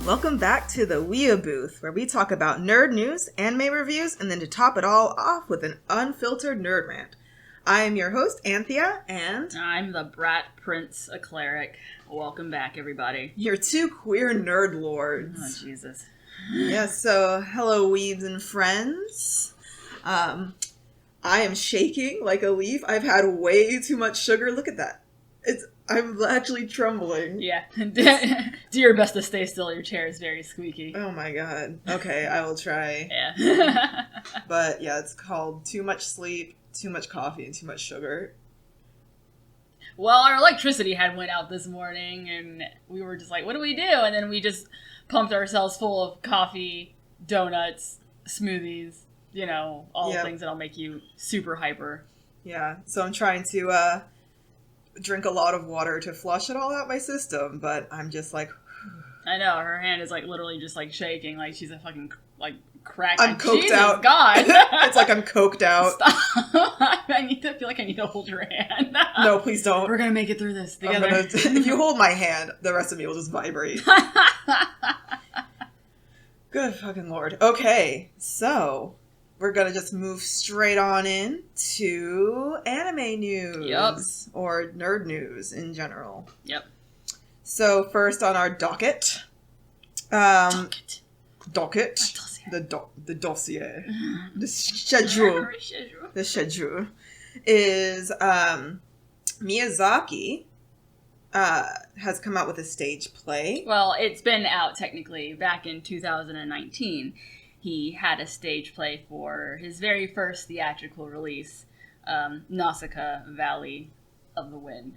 Welcome back to the Weeabooth, where we talk about nerd news, anime reviews, and then to top it all off with an unfiltered nerd rant. I am your host, Anthea, and... I'm the Brat Prince, a cleric. Welcome back, everybody. You're two queer nerd lords. Oh, Jesus. Yes, so hello, weebs and friends. I am shaking like a leaf. I've had way too much sugar. Look at that. I'm actually trembling. Yeah. Do your best to stay still. Your chair is very squeaky. Oh my god. Okay, I will try. Yeah. But yeah, it's called too much sleep, too much coffee, and too much sugar. Well, our electricity had went out this morning, and we were just like, what do we do? And then we just pumped ourselves full of coffee, donuts, smoothies, you know, all the things that'll make you super hyper. Yeah, so I'm trying to drink a lot of water to flush it all out my system, but I'm just like... I know, her hand is like literally just like shaking, like she's a fucking like crack. I'm coked Jesus out. God. It's like I'm coked out. Stop. I feel like I need to hold your hand. No, please don't. We're gonna make it through this together. If you hold my hand, the rest of me will just vibrate. Good fucking lord. Okay, so we're gonna just move straight on in to anime news. Yep. Or nerd news in general. Yep. So first on our docket. Docket. The dossier. The schedule. The schedule is Miyazaki has come out with a stage play. Well, it's been out technically back in 2019. He had a stage play for his very first theatrical release, Nausicaa Valley of the Wind.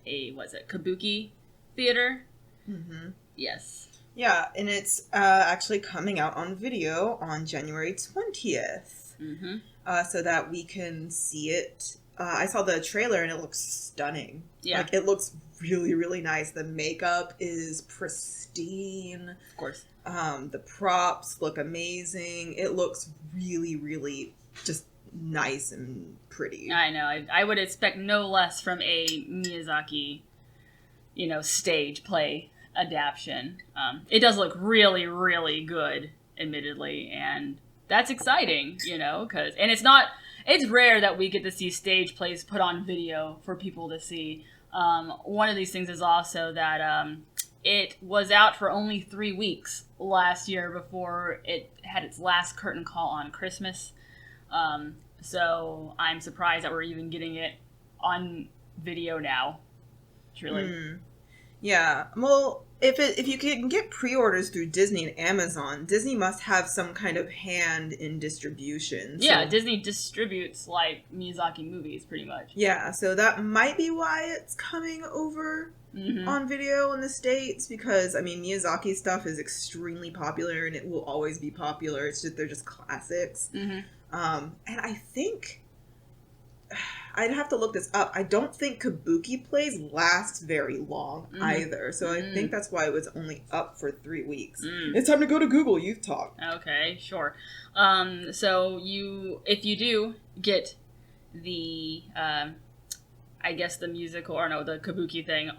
Kabuki theater? Mm-hmm. Yes. Yeah, and it's actually coming out on video on January 20th. Mm-hmm. So that we can see it. I saw the trailer and it looks stunning. Yeah. Like, it looks really, really nice. The makeup is pristine. Of course. The props look amazing. It looks really, really just nice and pretty. I know. I would expect no less from a Miyazaki, stage play adaption. It does look really, really good, admittedly, and that's exciting, because... And it's rare that we get to see stage plays put on video for people to see. One of these things is also that it was out for only 3 weeks last year before it had its last curtain call on Christmas. So I'm surprised that we're even getting it on video now. Truly. Yeah. Well, if you can get pre-orders through Disney and Amazon, Disney must have some kind of hand in distribution. So. Yeah, Disney distributes, like, Miyazaki movies, pretty much. Yeah, so that might be why it's coming over on video in the States, because, Miyazaki stuff is extremely popular, and it will always be popular. It's just, they're just classics. Mm-hmm. And I think... I'd have to look this up. I don't think kabuki plays last very long either. So I think that's why it was only up for 3 weeks. It's time to go to Google Youth Talk. Okay, sure. So if you do get the, the musical, the kabuki thing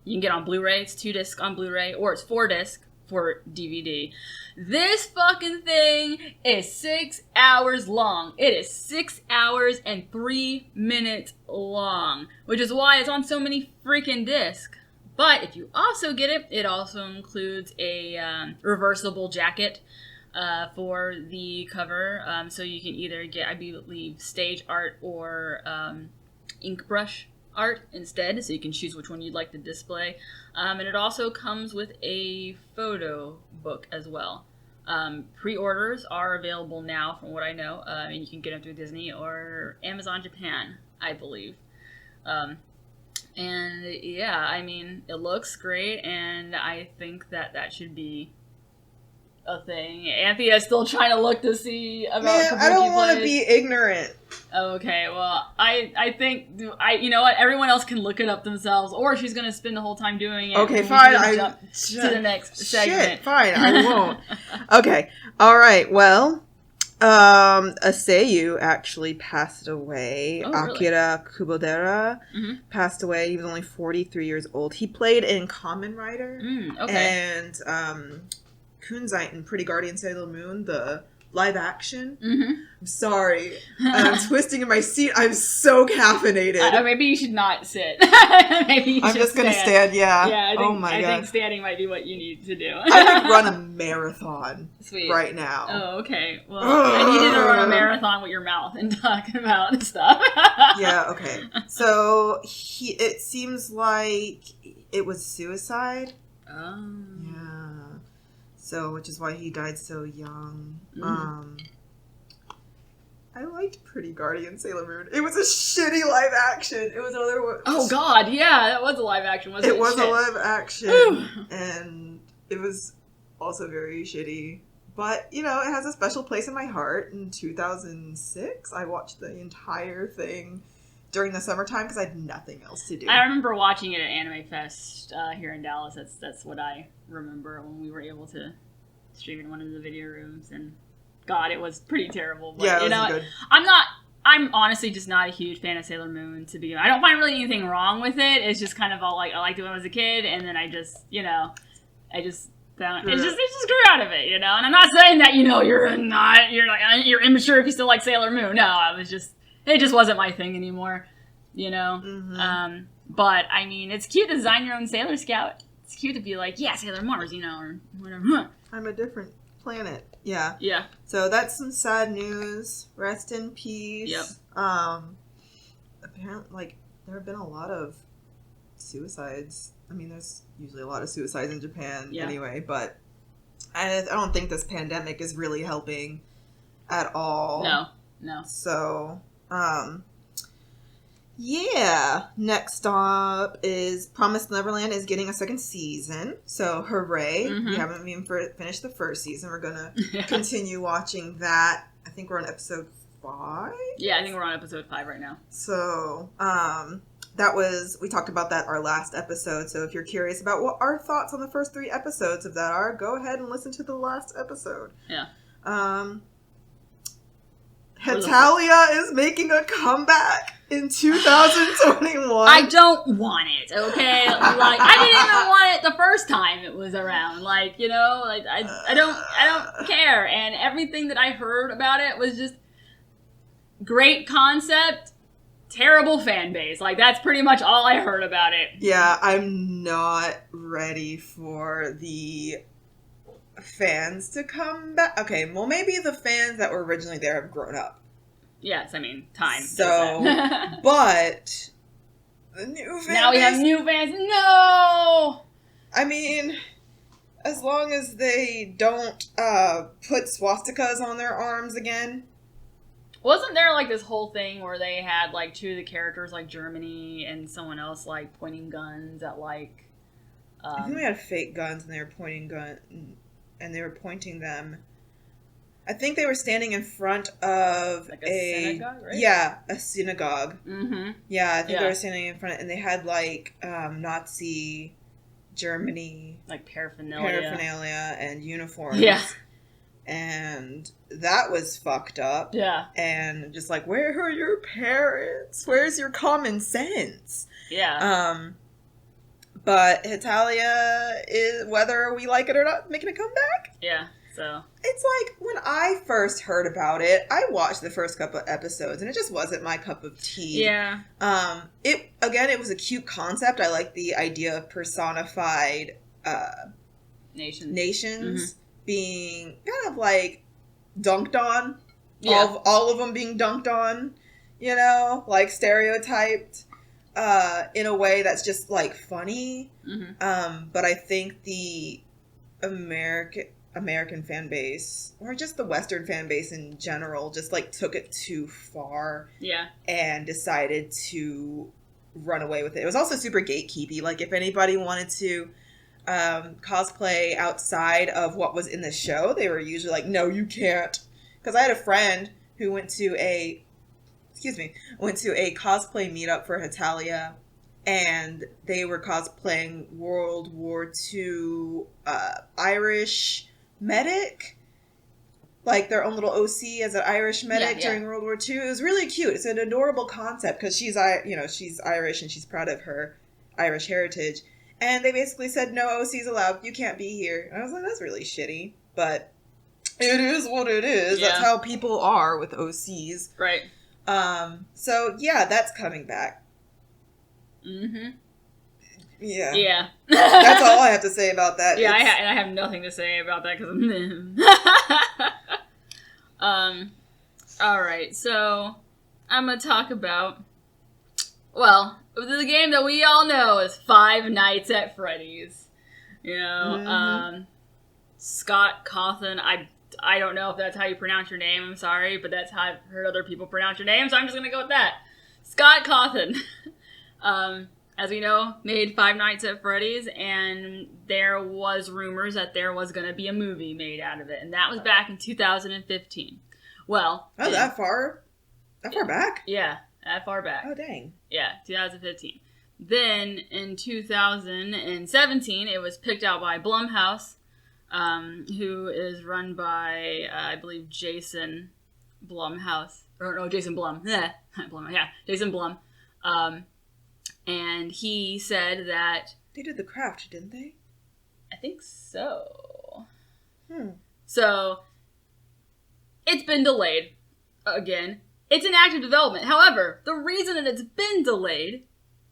you can get on Blu-ray. It's 2 disc on Blu-ray, or it's 4 disc for DVD. This fucking thing is 6 hours long. It is 6 hours and 3 minutes long, which is why it's on so many freaking discs. But if you also get it, it also includes a reversible jacket for the cover. So you can either get, I believe, stage art or ink brush art instead, so you can choose which one you'd like to display. And it also comes with a photo book as well. Pre-orders are available now, from what I know, and you can get them through Disney or Amazon Japan, I believe. And yeah, it looks great, and I think that should be a thing. Anthea is still trying to look to see about kabuki I don't want to plays. be ignorant. Okay, well, I think, you know what, everyone else can look it up themselves, or she's going to spend the whole time doing it. Okay, fine, jump to the next segment. Shit, fine, I won't. Okay, alright, well, A seiyuu actually passed away. Oh, really? Akira Kubodera passed away. He was only 43 years old. He played in Kamen Rider and Kunzite in Pretty Guardian Sailor Moon, the live action. I'm sorry. I'm twisting in my seat. I'm so caffeinated. Maybe you should not sit. Maybe you I'm should just going to stand, yeah. Yeah, I God. think standing might be what you need to do. I could run a marathon right now. Oh, okay. Well, I needed to run a marathon with your mouth and talk about stuff. Yeah, okay. So, it seems like it was suicide. Oh. Yeah. So, which is why he died so young. I liked Pretty Guardian Sailor Moon. It was a shitty live action. It was another one. Oh God, yeah, that was a live action, wasn't it? It was a live action, and it was also very shitty. But you know, it has a special place in my heart. In 2006, I watched the entire thing during the summertime because I had nothing else to do. I remember watching it at Anime Fest here in Dallas. That's what I remember when we were able to stream in one of the video rooms. And God, it was pretty terrible. But, yeah, it was good. I'm honestly just not a huge fan of Sailor Moon to begin with. I don't find really anything wrong with it. It's just kind of all like, I liked it when I was a kid, and then I just found it just grew out of it, you know. And I'm not saying that, you know, you're immature if you still like Sailor Moon. No, it just wasn't my thing anymore, you know. But I mean, it's cute to design your own Sailor Scout. It's cute to be like, yeah, Sailor Mars, you know, or whatever. I'm a different planet. Yeah. Yeah. So that's some sad news. Rest in peace. Yep. Apparently, like, there have been a lot of suicides. I mean, there's usually a lot of suicides in Japan anyway, but I don't think this pandemic is really helping at all. No. So, yeah. Next up is Promised Neverland is getting a second season. So, hooray. We haven't even finished the first season. We're going to continue watching that. I think we're on episode 5? Yeah, I think we're on episode 5 right now. So, we talked about that our last episode. So, if you're curious about what our thoughts on the first 3 episodes of that are, go ahead and listen to the last episode. Yeah. Hetalia is making a comeback in 2021. I don't want it, okay? Like, I didn't even want it the first time it was around. Like, you know, like I don't care. And everything that I heard about it was just great concept, terrible fan base. Like, that's pretty much all I heard about it. Yeah, I'm not ready for the fans to come back. Okay, well, maybe the fans that were originally there have grown up. Yes, I mean, time. So, but the new fans. Now we have new fans. No! I mean, as long as they don't put swastikas on their arms again. Wasn't there, like, this whole thing where they had, like, 2 of the characters, like, Germany and someone else, like, pointing guns at, like... I think they had fake guns and they were pointing them. I think they were standing in front of like a synagogue, right? Yeah, a synagogue. Mm-hmm. Yeah, I think they were standing in front, and they had, like, Nazi Germany... like, paraphernalia and uniforms. Yeah. And that was fucked up. Yeah. And just like, where are your parents? Where's your common sense? Yeah. But Hetalia is, whether we like it or not, making a comeback. Yeah, so. It's like, when I first heard about it, I watched the first couple of episodes, and it just wasn't my cup of tea. Yeah. It was a cute concept. I like the idea of personified nations being kind of like dunked on. Yeah. All of them being dunked on, you know, like stereotyped. In a way that's just, like, funny. But I think the American fan base, or just the Western fan base in general, just, like, took it too far. Yeah. And decided to run away with it. It was also super gatekeepy. Like, if anybody wanted to cosplay outside of what was in the show, they were usually like, no, you can't. Because I had a friend who went to a cosplay meetup for Hetalia, and they were cosplaying World War II Irish medic, like their own little OC as an Irish medic during World War II. It was really cute. It's an adorable concept because she's Irish and she's proud of her Irish heritage. And they basically said, no OCs allowed. You can't be here. And I was like, that's really shitty. But it is what it is. Yeah. That's how people are with OCs. Right. So, yeah, that's coming back. Mm-hmm. Yeah. Yeah. That's all I have to say about that. Yeah, I have nothing to say about that because all right, so I'm going to talk about, well, the game that we all know is Five Nights at Freddy's. You know, Scott Cawthon, I don't know if that's how you pronounce your name, I'm sorry, but that's how I've heard other people pronounce your name, so I'm just going to go with that. Scott Cawthon. As we know, made Five Nights at Freddy's, and there was rumors that there was going to be a movie made out of it, and that was back in 2015. Well... Oh, that far? That far back? Yeah, that far back. Oh, dang. Yeah, 2015. Then, in 2017, it was picked out by Blumhouse, who is run by, I believe, Jason Blumhouse. Or, no, Jason Blum. Jason Blum. And he said that... They did The Craft, didn't they? I think so. So, it's been delayed. Again, it's in active development. However, the reason that it's been delayed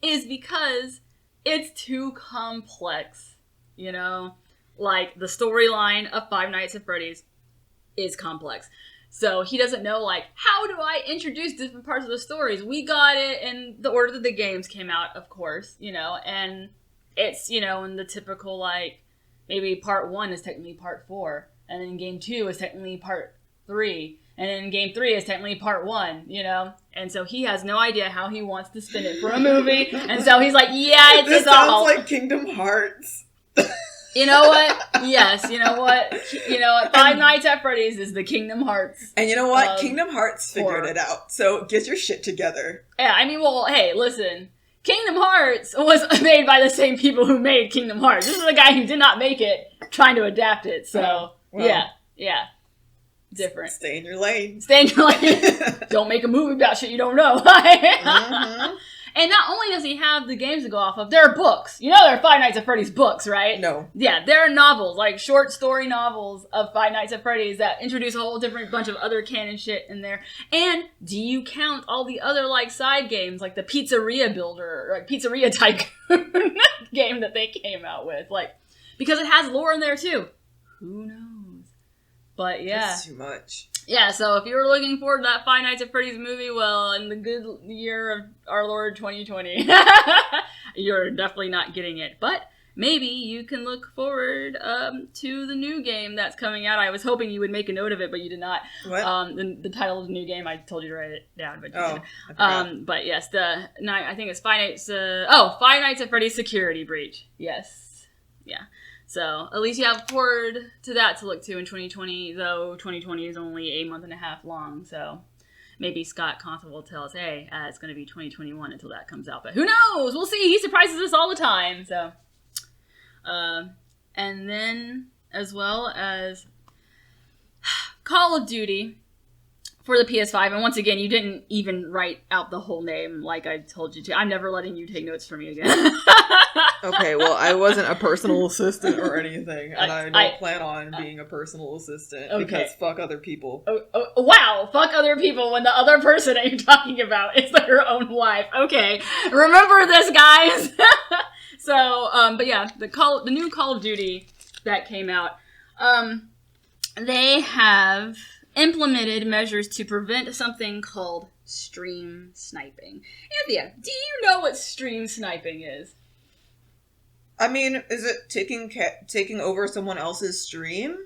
is because it's too complex. You know? Like, the storyline of Five Nights at Freddy's is complex. So he doesn't know, like, how do I introduce different parts of the stories? We got it in the order that the games came out, of course, you know, and it's, you know, in the typical, like, maybe part 1 is technically part 4, and then game 2 is technically part 3, and then game 3 is technically part 1, you know? And so he has no idea how he wants to spin it for a movie, and so he's like, yeah, this sounds like Kingdom Hearts. You know what? Yes, you know what? You know what? Five Nights at Freddy's is the Kingdom Hearts. And you know what? Kingdom Hearts figured it out. So get your shit together. Yeah, I mean, well, hey, listen. Kingdom Hearts was made by the same people who made Kingdom Hearts. This is a guy who did not make it, trying to adapt it. So, yeah. Different. Stay in your lane. Stay in your lane. Don't make a movie about shit you don't know. And not only does he have the games to go off of, there are books. You know there are Five Nights at Freddy's books, right? No. Yeah, there are novels, like short story novels of Five Nights at Freddy's that introduce a whole different bunch of other canon shit in there. And do you count all the other, like, side games, like the Pizzeria Builder, or like Pizzeria Tycoon game that they came out with? Like, because it has lore in there, too. Who knows? But, yeah. That's too much. Yeah, so if you were looking forward to that Five Nights at Freddy's movie, well, in the good year of our Lord 2020, you're definitely not getting it. But maybe you can look forward to the new game that's coming out. I was hoping you would make a note of it, but you did not. What? The title of the new game, I told you to write it down, but you didn't. I forgot. But yes, I think it's Five Nights at Freddy's Security Breach. Yes. Yeah. So, at least you have forward to that to look to in 2020, though 2020 is only a month and a half long, so maybe Scott Cawthon will tell us, hey, it's going to be 2021 until that comes out, but who knows? We'll see. He surprises us all the time, so. And then, as well as Call of Duty for the PS5, and once again, you didn't even write out the whole name like I told you to. I'm never letting you take notes from me again. Okay, well, I wasn't a personal assistant or anything, and I don't plan on being a personal assistant because fuck other people. Wow, fuck other people when the other person that you're talking about is her own wife. Okay, remember this, guys. So, but yeah, the new Call of Duty that came out, they have implemented measures to prevent something called stream sniping. Anthea, do you know what stream sniping is? I mean, is it taking over someone else's stream?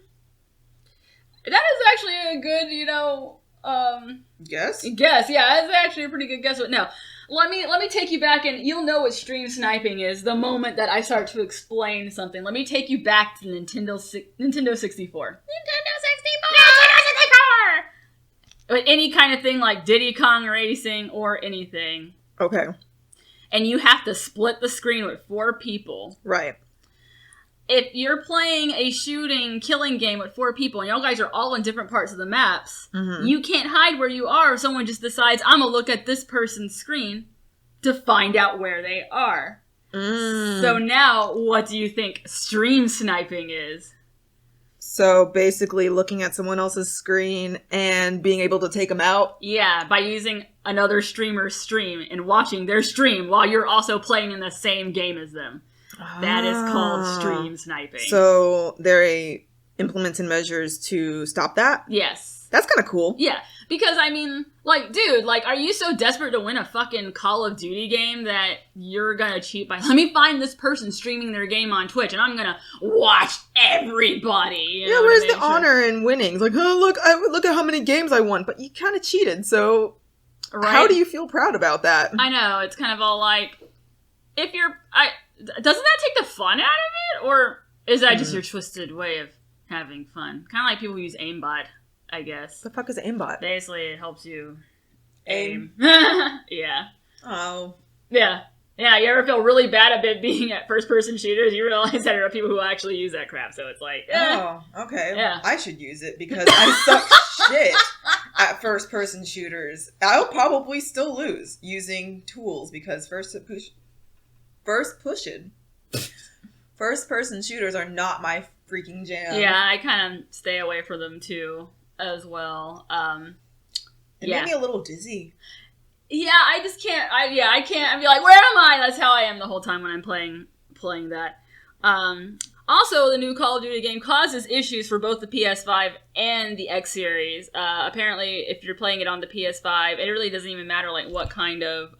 That is actually a good, guess? Guess, yeah, that's actually a pretty good guess. But no, let me take you back, and you'll know what stream sniping is the moment that I start to explain something. Let me take you back to Nintendo 64. Nintendo 64! But any kind of thing like Diddy Kong Racing or anything. Okay. And you have to split the screen with 4 people. Right. if you're playing a shooting, killing game with 4 people and y'all guys are all in different parts of the maps, you can't hide where you are if someone just decides, I'm gonna look at this person's screen to find out where they are. So now, what do you think stream sniping is? So basically looking at someone else's screen and being able to take them out? Yeah, by using another streamer's stream and watching their stream while you're also playing in the same game as them. That is called stream sniping. So they're implementing measures to stop that? Yes. That's kind of cool. Yeah, because I mean, like, dude, like, are you so desperate to win a fucking Call of Duty game that you're gonna cheat by, let me find this person streaming their game on Twitch and I'm gonna watch everybody? Yeah, where's the honor in winning? It's like, oh, look at how many games I won, but you kind of cheated, so how do you feel proud about that? I know, it's kind of all like, if you're, doesn't that take the fun out of it? Or is that just your twisted way of having fun? Kind of like people who use aimbot, I guess. The fuck is aimbot? Basically, it helps you aim. Yeah. Oh. Yeah. Yeah, you ever feel really bad at being at first-person shooters? You realize that there are people who actually use that crap, so it's like, Oh, okay. Yeah. I should use it because I suck shit at first-person shooters. I'll probably still lose using tools because first-person shooters are not my freaking jam. Yeah, I kind of stay away from them, too, as well. It made me a little dizzy. Yeah, I just can't. I can't. I'd be like, where am I? That's how I am the whole time when I'm playing that. Also, the new Call of Duty game causes issues for both the PS5 and the X series. Apparently, if you're playing it on the PS5, it really doesn't even matter like what kind of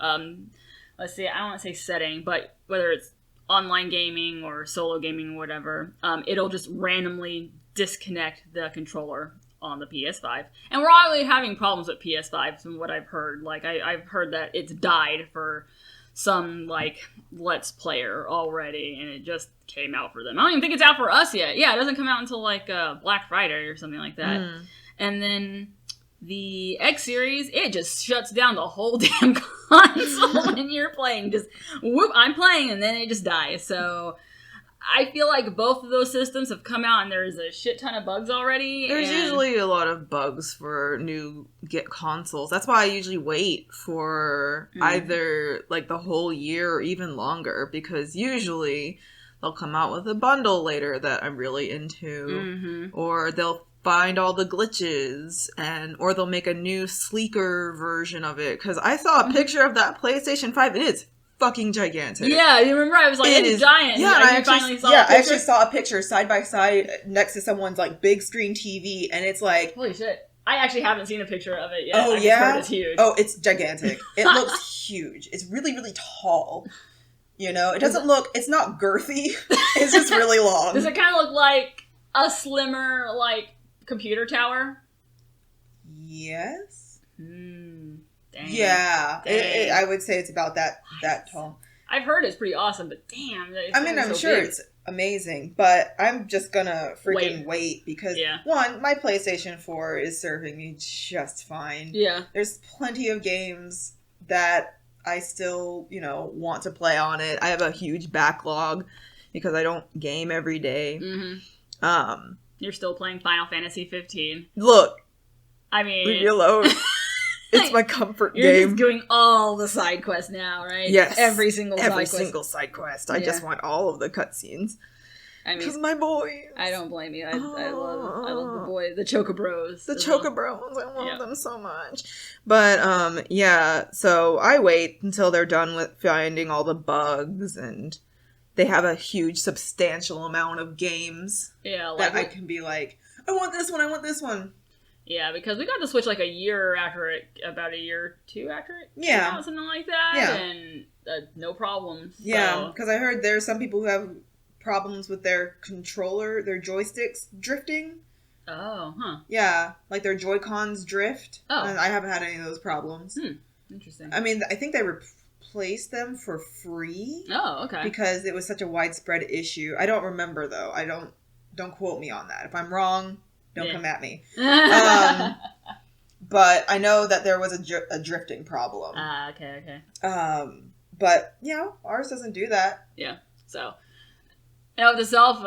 let's see, I don't want to say setting, but whether it's online gaming or solo gaming or whatever, it'll just randomly disconnect the controller on the PS5. And we're already having problems with PS5 from what I've heard. Like, I've heard that it's died for some, like, Let's Player already, and it just came out for them. I don't even think it's out for us yet. Yeah, it doesn't come out until, like, Black Friday or something like that. And then the X series, it just shuts down the whole damn console when you're playing. Just, whoop, I'm playing, and then it just dies. So I feel like both of those systems have come out and there's a shit ton of bugs already. There's usually a lot of bugs for new consoles. That's why I usually wait for either like the whole year or even longer, because usually they'll come out with a bundle later that I'm really into, or they'll find all the glitches, or they'll make a new sleeker version of it. Because I saw a picture of that PlayStation 5. It is fucking gigantic. Yeah, you remember I was like, it's giant. Yeah, I actually saw a picture side by side next to someone's like big screen TV, and it's like, holy shit. I actually haven't seen a picture of it yet. Oh, I just heard it's huge. Oh, it's gigantic. It looks huge. It's really, really tall. You know, it's not girthy. It's just really long. Does it kind of look like a slimmer, like, computer tower? Yes. Dang. Yeah, I would say it's about that tall. I've heard it's pretty awesome, but damn. I'm sure it's amazing, but I'm just gonna freaking wait because, one, my PlayStation 4 is serving me just fine. Yeah. There's plenty of games that I still, want to play on it. I have a huge backlog because I don't game every day. You're still playing Final Fantasy 15. Look. I mean, leave me alone. It's my comfort game. You're just doing all the side quests now, right? Yes. Every single side quest. I just want all of the cutscenes. Because my boy. I don't blame you. I love the boy, the Chocobros. The Chocobros. I love them so much. But, so I wait until they're done with finding all the bugs, and they have a huge, substantial amount of games. Yeah, like that I can be like, I want this one. Yeah, because we got the Switch like a year after it, about a year or two after it came out, something like that, and no problems. So. Yeah, because I heard there's some people who have problems with their controller, their joysticks drifting. Oh, huh. Yeah, like their Joy-Cons drift. Oh. And I haven't had any of those problems. Interesting. I mean, I think they replaced them for free. Oh, okay. Because it was such a widespread issue. I don't remember, though. Don't quote me on that. If I'm wrong, don't come at me. But I know that there was a drifting problem. Okay. But, ours doesn't do that. Yeah, so. Note to self,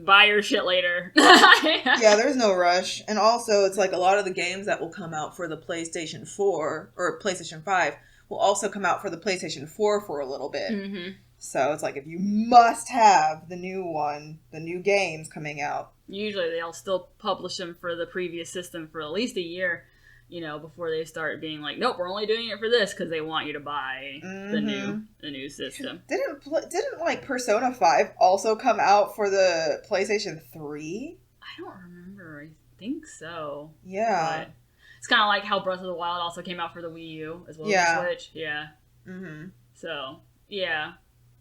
buy your shit later. Yeah, there's no rush. And also, it's like a lot of the games that will come out for the PlayStation 4 or PlayStation 5 will also come out for the PlayStation 4 for a little bit. Mm-hmm. So it's like if you must have the new games coming out. Usually they'll still publish them for the previous system for at least a year, before they start being like, nope, we're only doing it for this because they want you to buy the new system. Didn't like Persona 5 also come out for the PlayStation 3? I don't remember. I think so. Yeah. But it's kind of like how Breath of the Wild also came out for the Wii U as well as the Switch. Yeah. Mm-hmm. So, yeah.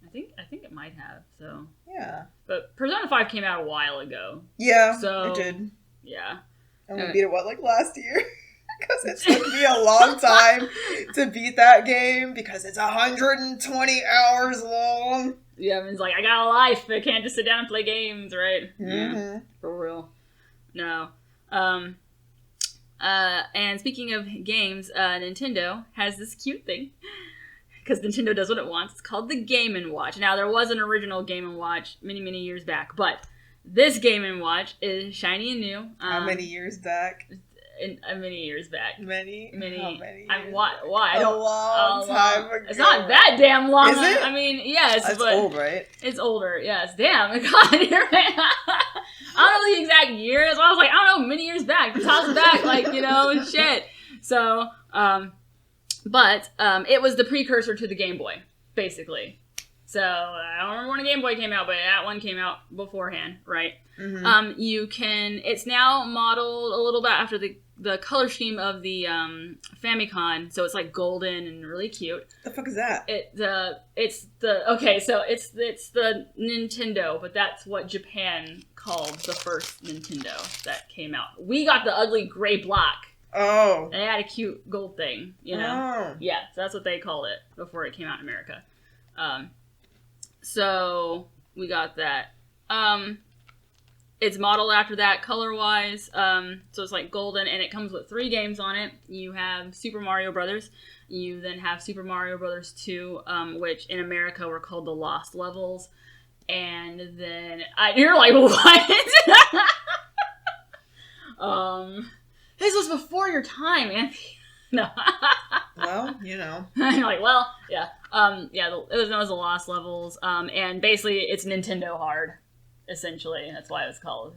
I think it might have, so. Yeah. But Persona 5 came out a while ago. Yeah, so, it did. Yeah. And we beat it, last year? Because it took me a long time to beat that game because it's 120 hours long. Yeah, it's like, I got a life. I can't just sit down and play games, right? Mm-hmm. Yeah, for real. No. And speaking of games, Nintendo has this cute thing. Because Nintendo does what it wants. It's called the Game & Watch. Now, there was an original Game & Watch many, many years back. But this Game & Watch is shiny and new. How many years back? Many years back. Many? How many years? Why? A long time ago. It's not that damn long. Is it? I mean, yes. It's but old, right? It's older, yes. Damn. God, I don't know the exact years. I was like, I don't know, many years back. Toss it back, shit. So, but it was the precursor to the Game Boy, basically. So, I don't remember when a Game Boy came out, but that one came out beforehand, right? Mm-hmm. It's now modeled a little bit after the color scheme of the Famicom, so it's like golden and really cute. The fuck is that? It's the Nintendo, but that's what Japan called the first Nintendo that came out. We got the ugly gray block. Oh. And it had a cute gold thing, Oh. Yeah, so that's what they called it before it came out in America. So we got that. It's modeled after that color-wise. So it's like golden, and it comes with 3 games on it. You have Super Mario Brothers. You then have Super Mario Brothers 2, which in America were called the Lost Levels. And then you're like, what? This was before your time, Anthea. No. Well, You're like, well, yeah. It was known as the Lost Levels. And basically, it's Nintendo hard, essentially. That's why it was called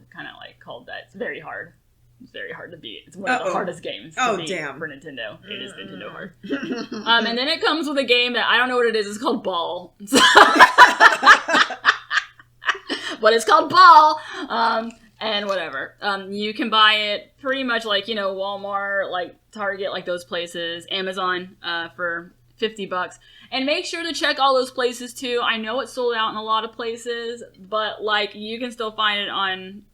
that. It's very hard. It's very hard to beat. It's one of the hardest games to beat for Nintendo. It is Nintendo hard. And then it comes with a game that I don't know what it is. It's called Ball. But it's called Ball. And whatever. You can buy it pretty much like, Walmart, like Target, like those places, Amazon, for $50. And make sure to check all those places too. I know it's sold out in a lot of places, but you can still find it on,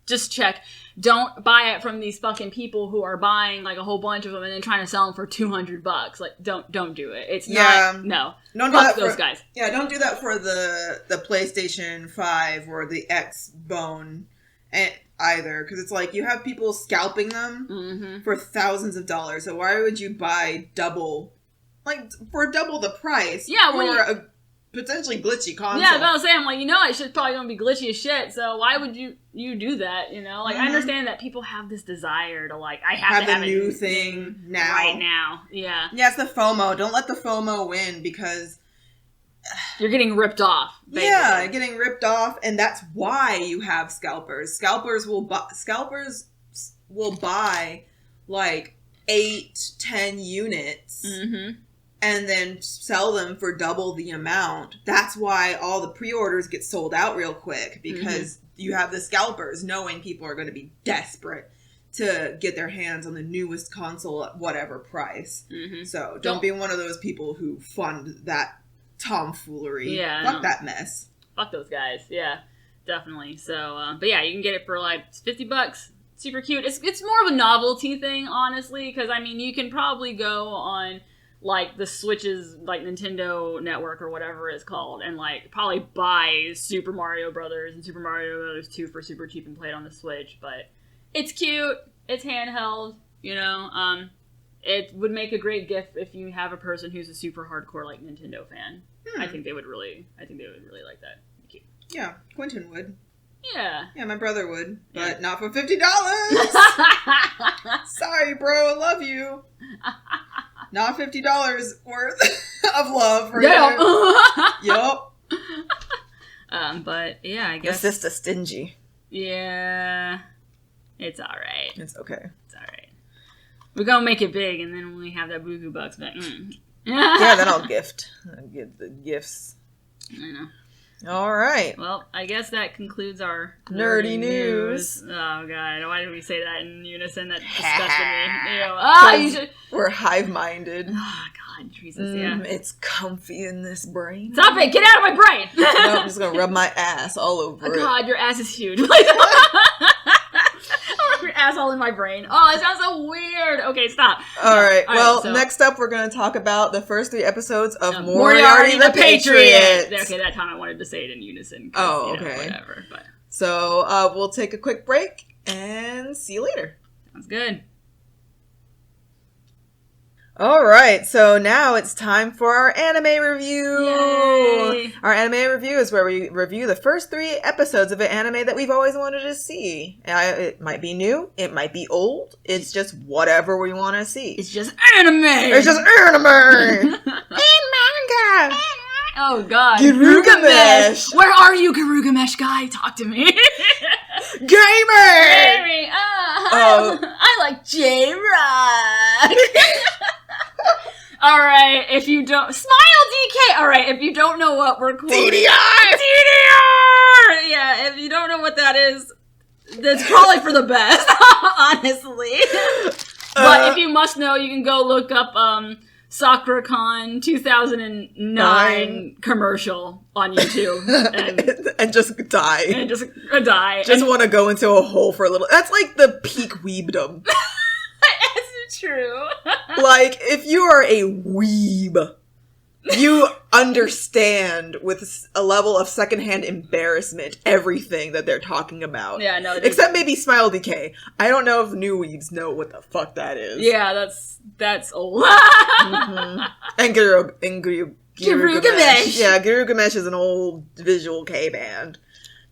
just check. Don't buy it from these fucking people who are buying a whole bunch of them and then trying to sell them for $200. Don't do it. It's not, no. Don't Fuck do that those guys. Yeah, don't do that for the PlayStation 5 or the Xbone either, because it's like you have people scalping them for thousands of dollars. So why would you buy for double the price? Yeah, for a potentially glitchy console. Yeah, but I was saying, it should probably gonna be glitchy as shit. So why would you do that? I understand that people have this desire to I have to have a new thing now, right now. Yeah, yeah, it's the FOMO. Don't let the FOMO win because you're getting ripped off. Basically. Yeah, getting ripped off, and that's why you have scalpers. Scalpers will buy 8-10 units. And then sell them for double the amount. That's why all the pre-orders get sold out real quick. Because you have the scalpers knowing people are going to be desperate to get their hands on the newest console at whatever price. So don't be one of those people who fund that tomfoolery. Yeah, Fuck that mess. Fuck those guys. Yeah, definitely. So, but yeah, you can get it for $50. Super cute. It's more of a novelty thing, honestly. Because, you can probably go on the Switch's Nintendo Network or whatever it's called, and probably buy Super Mario Brothers and Super Mario Brothers 2 for super cheap and play it on the Switch. But it's cute. It's handheld. It would make a great gift if you have a person who's a super hardcore Nintendo fan. I think they would really like that. Cute. Yeah, Quentin would. Yeah. Yeah, my brother would, but not for $50. Sorry, bro, I love you. Not $50 worth of love for you. Yup. But yeah, I guess. Your sister's stingy. Yeah. It's alright. It's okay. It's alright. We're gonna make it big, and then when we have that buku bucks back. Yeah, then I'll gift. I'll give the gifts. I know. All right. Well, I guess that concludes our nerdy news. Oh god, why did we say that in unison? That disgusted me. We're hive-minded. Oh god, Jesus, yeah. It's comfy in this brain. Stop it! Get out of my brain! No, I'm just gonna rub my ass all over it. God, your ass is huge. Your ass all in my brain. Oh, it sounds so weird. Okay, stop. All right. Well, so next up, we're going to talk about the first 3 episodes of Moriarty the Patriot. Okay, that time I wanted to say it in unison. Oh, okay. Whatever. But. So we'll take a quick break and see you later. Sounds good. All right, so now it's time for our anime review. Yay. Our anime review is where we review the first 3 episodes of an anime that we've always wanted to see. It might be new, it might be old. It's just whatever we want to see. It's just anime. It's just anime and manga. Oh God, Garugamesh. Where are you, Garugamesh guy? Talk to me. Gamer. Gaming. I like J-Rock. All right, if you don't... Smile, DK! All right, if you don't know what we're quoting... DDR! Yeah, if you don't know what that is, that's probably for the best, honestly. But if you must know, you can go look up SakuraCon 2009 commercial on YouTube. And just die. And just die. Just want to go into a hole for a little... That's like the peak weebdom. It's true. Like, if you are a weeb, you understand with a level of secondhand embarrassment everything that they're talking about. Yeah, no. Except maybe Smile Decay. I don't know if new weebs know what the fuck that is. Yeah, that's old. Mm-hmm. And Garugamesh. Yeah, Garugamesh is an old visual K band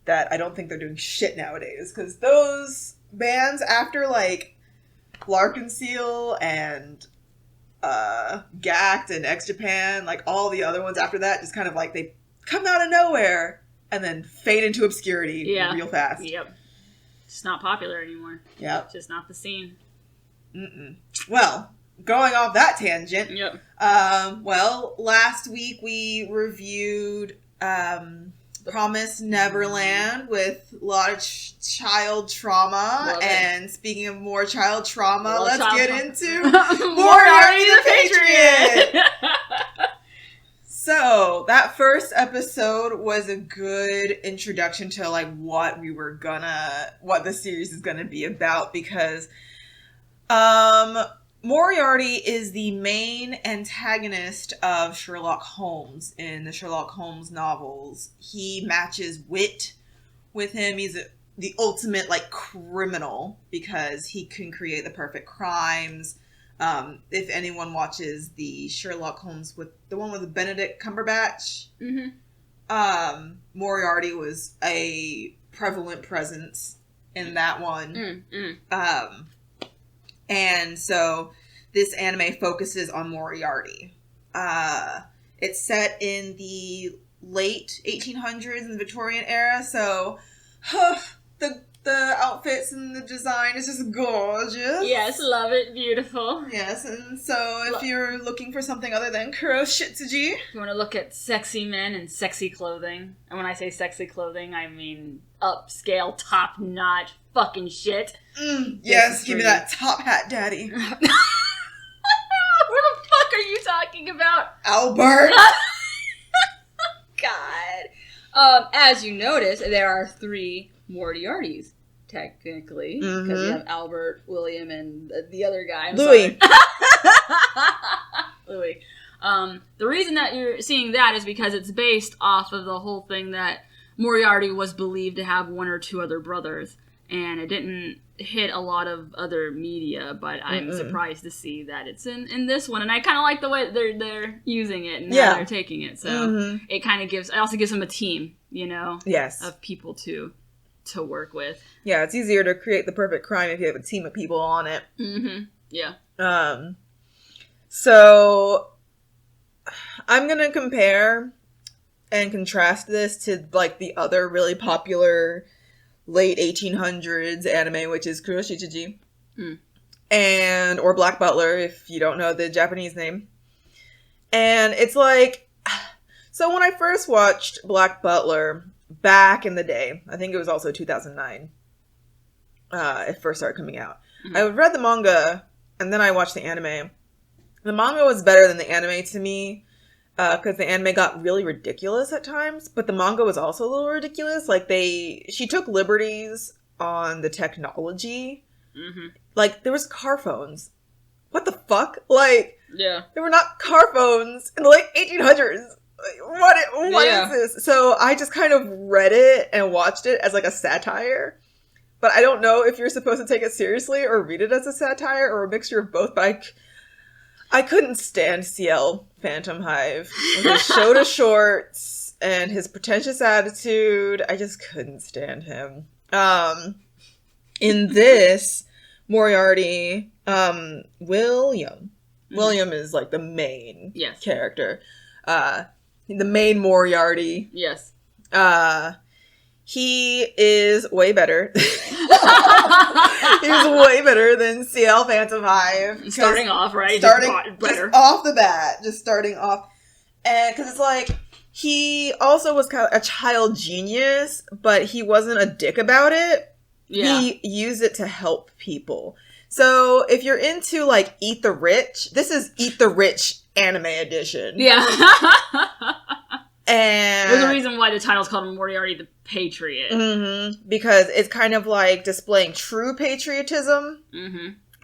that I don't think they're doing shit nowadays. Because those bands, after, like, Larkenseal and Gact and X Japan, like all the other ones after that, just kind of like they come out of nowhere and then fade into obscurity real fast. Yep. It's not popular anymore. Yep. It's just not the scene. Well, going off that tangent. Yep. Well, last week we reviewed Promised Neverland with a lot of child trauma. And speaking of more child trauma, let's get into Moriarty the Patriot! So, that first episode was a good introduction to, like, what the series is gonna be about, because, Moriarty is the main antagonist of Sherlock Holmes in the Sherlock Holmes novels. He matches wit with him. He's the ultimate, like, criminal because he can create the perfect crimes. If anyone watches the Sherlock Holmes with the one with Benedict Cumberbatch, Moriarty was a prevalent presence in that one. And so this anime focuses on Moriarty. It's set in the late 1800s in the Victorian era, so the outfits and the design is just gorgeous. Yes, love it. Beautiful. Yes, and so if you're looking for something other than kuroshitsuji, if you want to look at sexy men and sexy clothing, and when I say sexy clothing, I mean upscale, top-notch fucking shit. Yes, give me that top hat, daddy. What the fuck are you talking about? Albert! God. As you notice, there are 3 Moriartys, technically. Because you have Albert, William, and the other guy. Louis. Louis. The reason that you're seeing that is because it's based off of the whole thing that Moriarty was believed to have 1 or 2 other brothers. And it didn't hit a lot of other media, but I'm surprised to see that it's in this one. And I kind of like the way they're using it and how they're taking it. So it kind of gives, it also gives them a team. Yes. of people to work with. Yeah, it's easier to create the perfect crime if you have a team of people on it. Mm-hmm. Yeah. So I'm gonna compare and contrast this to like the other really popular late 1800s anime, which is Kuroshichiji. And or Black Butler, if you don't know the Japanese name. And it's like, so when I first watched Black Butler back in the day, I think it was also 2009, it first started coming out. I read the manga and then I watched the anime. The manga was better than the anime to me, because the anime got really ridiculous at times, but the manga was also a little ridiculous. Like she took liberties on the technology. Like there was car phones. What the fuck? Like, yeah, there were not car phones in the late 1800s. Like, what is this? So I just kind of read it and watched it as like a satire. But I don't know if you're supposed to take it seriously or read it as a satire or a mixture of both. But I couldn't stand CL Phantom Hive with his Shota shorts and his pretentious attitude. I just couldn't stand him. In this, Moriarty, William is like the main character. The main Moriarty. Yes. He is way better. He's way better than CL Phantom Hive. Starting off, right? Just off the bat. Just starting off. And because it's like, he also was kind of a child genius, but he wasn't a dick about it. Yeah. He used it to help people. So if you're into like Eat the Rich, this is Eat the Rich anime edition. Yeah. And there's a reason why the title's called Moriarty the Patriot. Because it's kind of like displaying true patriotism,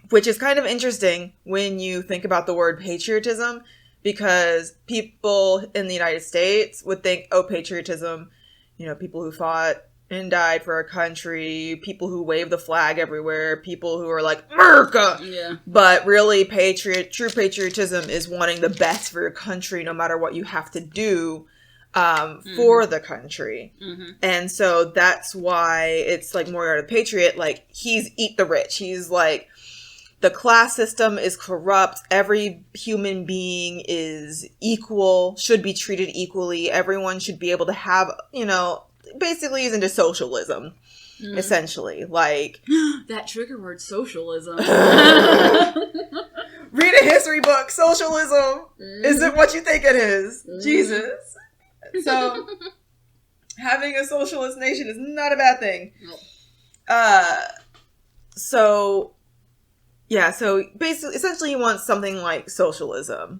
which is kind of interesting when you think about the word patriotism, because people in the United States would think, oh, patriotism, people who fought and died for our country, people who wave the flag everywhere, people who are like, America! Yeah. But really, true patriotism is wanting the best for your country no matter what you have to do for the country. And so that's why it's like Moriarty the Patriot, like, he's Eat the Rich. He's like, the class system is corrupt. Every human being is equal, should be treated equally. Everyone should be able to have, basically he's into socialism, essentially. Like that trigger word, socialism. Read a history book. Socialism isn't what you think it is. Jesus. So having a socialist nation is not a bad thing. So basically, essentially he wants something like socialism,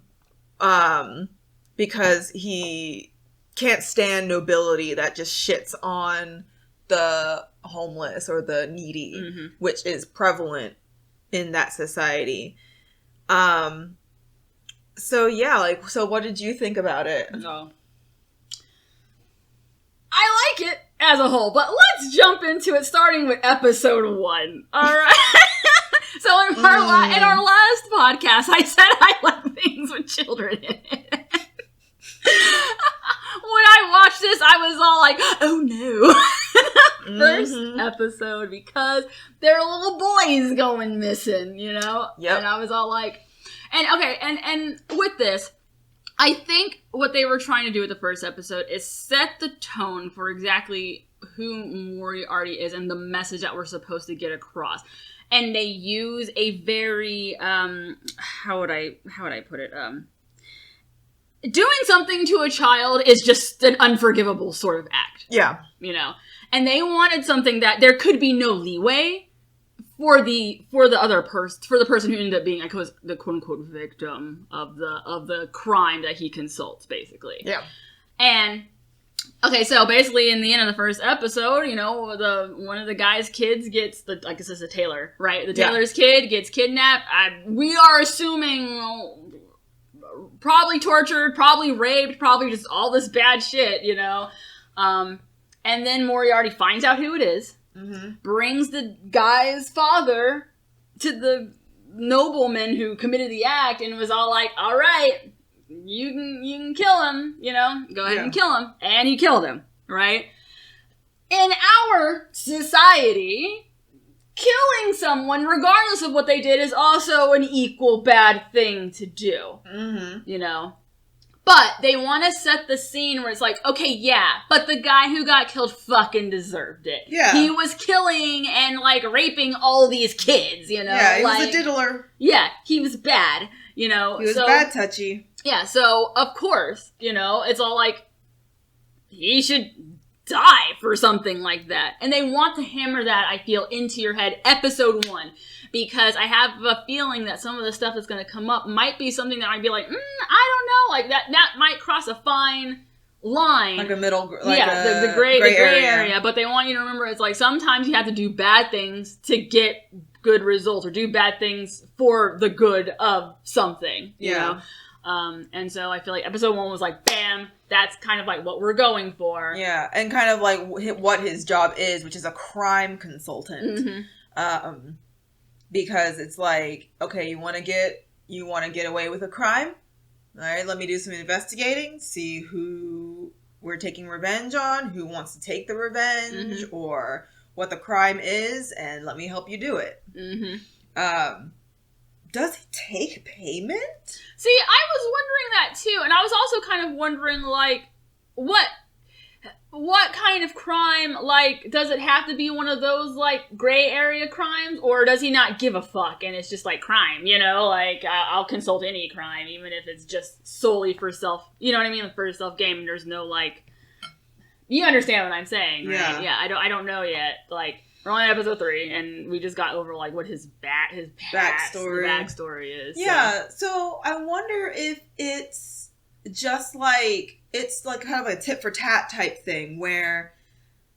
because he can't stand nobility that just shits on the homeless or the needy, which is prevalent in that society. So what did you think about it? No. I like it as a whole, but let's jump into it, starting with episode 1. All right. So in our last podcast, I said I like things with children in it. When I watched this, I was all like, oh no. First episode, because there are little boys going missing, Yep. And I was all like, and with this, I think what they were trying to do with the first episode is set the tone for exactly who Moriarty is and the message that we're supposed to get across. And they use a very, how would I put it? Doing something to a child is just an unforgivable sort of act. Yeah. And they wanted something that there could be no leeway for the person who ended up being, the quote unquote victim of the crime that he consults, basically. Yeah. And okay, so basically in the end of the first episode, one of the guy's kids gets I guess it's a tailor, right? The tailor's kid gets kidnapped. We are assuming probably tortured, probably raped, probably just all this bad shit, and then Moriarty finds out who it is. Brings the guy's father to the nobleman who committed the act and was all like, all right, you can kill him, go ahead and kill him. And he killed him. right? In our society, killing someone, regardless of what they did, is also an equal bad thing to do. You know? But they want to set the scene where it's like, okay, yeah, but the guy who got killed fucking deserved it. Yeah. He was killing and, like, raping all these kids, you know? Yeah, he like, was a diddler. Yeah, he was bad, you know? He was bad touchy. Yeah, so, of course, you know, it's all like, he should die for something like that. And they want to hammer that, I feel, into your head, episode 1. Because I have a feeling that some of the stuff that's going to come up might be something that I'd be like, I don't know, like that might cross a fine line. Like a middle, like the gray area. area. But they want you to remember it's like sometimes you have to do bad things to get good results or do bad things for the good of something, you know? And so I feel like episode 1 was like, bam, that's kind of like what we're going for. Yeah, and kind of like what his job is, which is a crime consultant. Because it's like, okay, you want to get away with a crime? All right, let me do some investigating, see who we're taking revenge on, who wants to take the revenge, or what the crime is, and let me help you do it. Does he take payment? See, I was wondering that too, and I was also kind of wondering, like, what kind of crime, like, does it have to be one of those, like, gray area crimes, or does he not give a fuck, and it's just, like, crime, you know? Like, I'll consult any crime, even if it's just solely for self, you know what I mean? For self-game, and there's no, like, you understand what I'm saying, right? Yeah, I don't know yet, like, we're only on episode 3, and we just got over, like, what his backstory is. Yeah, so I wonder if it's just, like, it's like kind of a tit for tat type thing where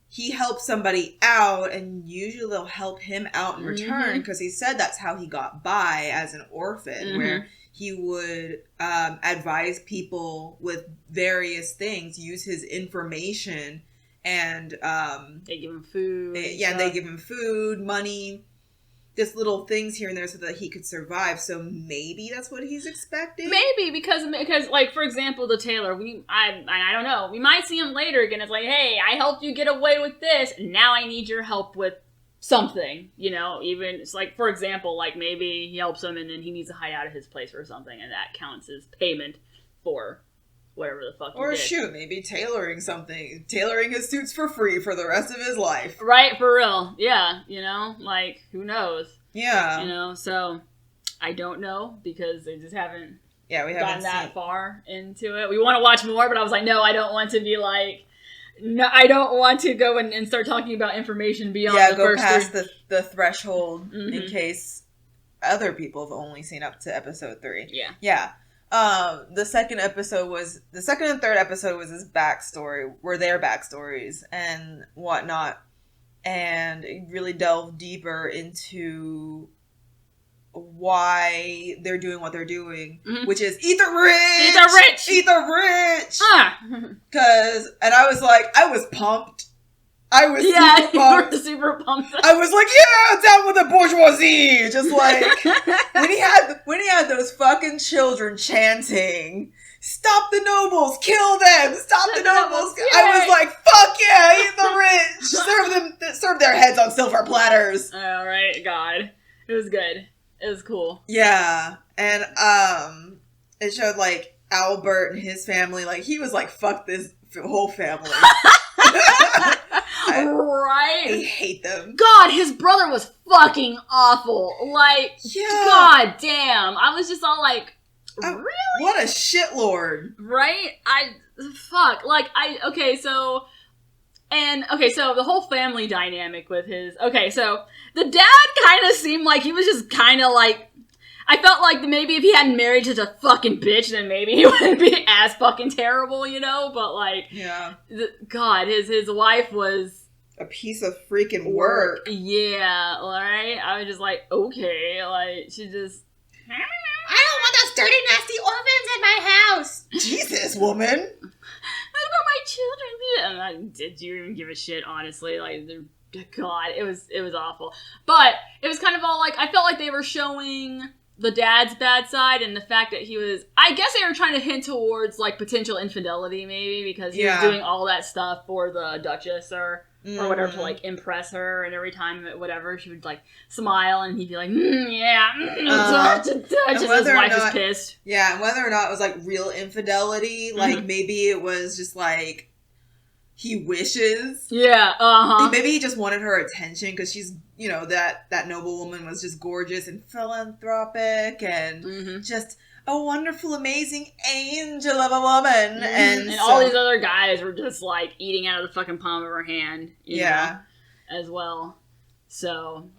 he helps somebody out and usually they'll help him out in return because he said that's how he got by as an orphan, where he would advise people with various things, use his information, and they give him food. And they give him food, money, just little things here and there so that he could survive. So maybe that's what he's expecting. Maybe because like, for example, the tailor, I don't know, we might see him later again. It's like, hey, I helped you get away with this, and now I need your help with something, you know? Even it's like, for example, like maybe he helps him and then he needs to hide out of his place or something, and that counts as payment for whatever the fuck he did. Shoot, maybe tailoring his suits for free for the rest of his life. Right, for real. Yeah, you know, like, who knows? Yeah. You know, so I don't know because they just haven't gotten that far into it. We want to watch more, but I was like, no, I don't want to be like, no, I don't want to go and start talking about information beyond the first past the threshold in case other people have only seen up to episode 3. Yeah. Yeah. The second and third episode was his backstory, were their backstories and whatnot, and it really delved deeper into why they're doing what they're doing, which is eat the rich. And I was like, I was pumped. I was super pumped. You were super pumped. I was like, yeah, down with the bourgeoisie. Just like when he had those fucking children chanting, "Stop the nobles, kill them, stop the nobles." I was like, fuck yeah, eat the rich. Serve their heads on silver platters. All right, God, it was good. It was cool. Yeah, and it showed like Albert and his family. Like he was like, fuck this whole family. I hate them. God, his brother was fucking awful. Like, God damn. I was just all like, really? What a shitlord. Right? So the whole family dynamic with his, so the dad kind of seemed like he was just kind of like, I felt like maybe if he hadn't married such a fucking bitch, then maybe he wouldn't be as fucking terrible, you know? But like, God, his wife was a piece of freaking work. Yeah, alright? I was just like, okay, like, she just... I don't want those dirty, nasty orphans in my house! Jesus, woman! What about my children? And did you even give a shit, honestly? Like, God, it was awful. But it was kind of all like, I felt like they were showing the dad's bad side and the fact that he was, I guess they were trying to hint towards, like, potential infidelity, maybe, because he was doing all that stuff for the Duchess or whatever to, like, impress her, and every time, whatever, she would, like, smile, and he'd be like, Duchess, his wife is pissed. Yeah, and whether or not it was, like, real infidelity, like, maybe it was just, like, he wishes. Yeah, Maybe he just wanted her attention, because she's, you know, that noblewoman was just gorgeous and philanthropic, and just a wonderful, amazing angel of a woman. And all these other guys were just, like, eating out of the fucking palm of her hand. You know, as well. So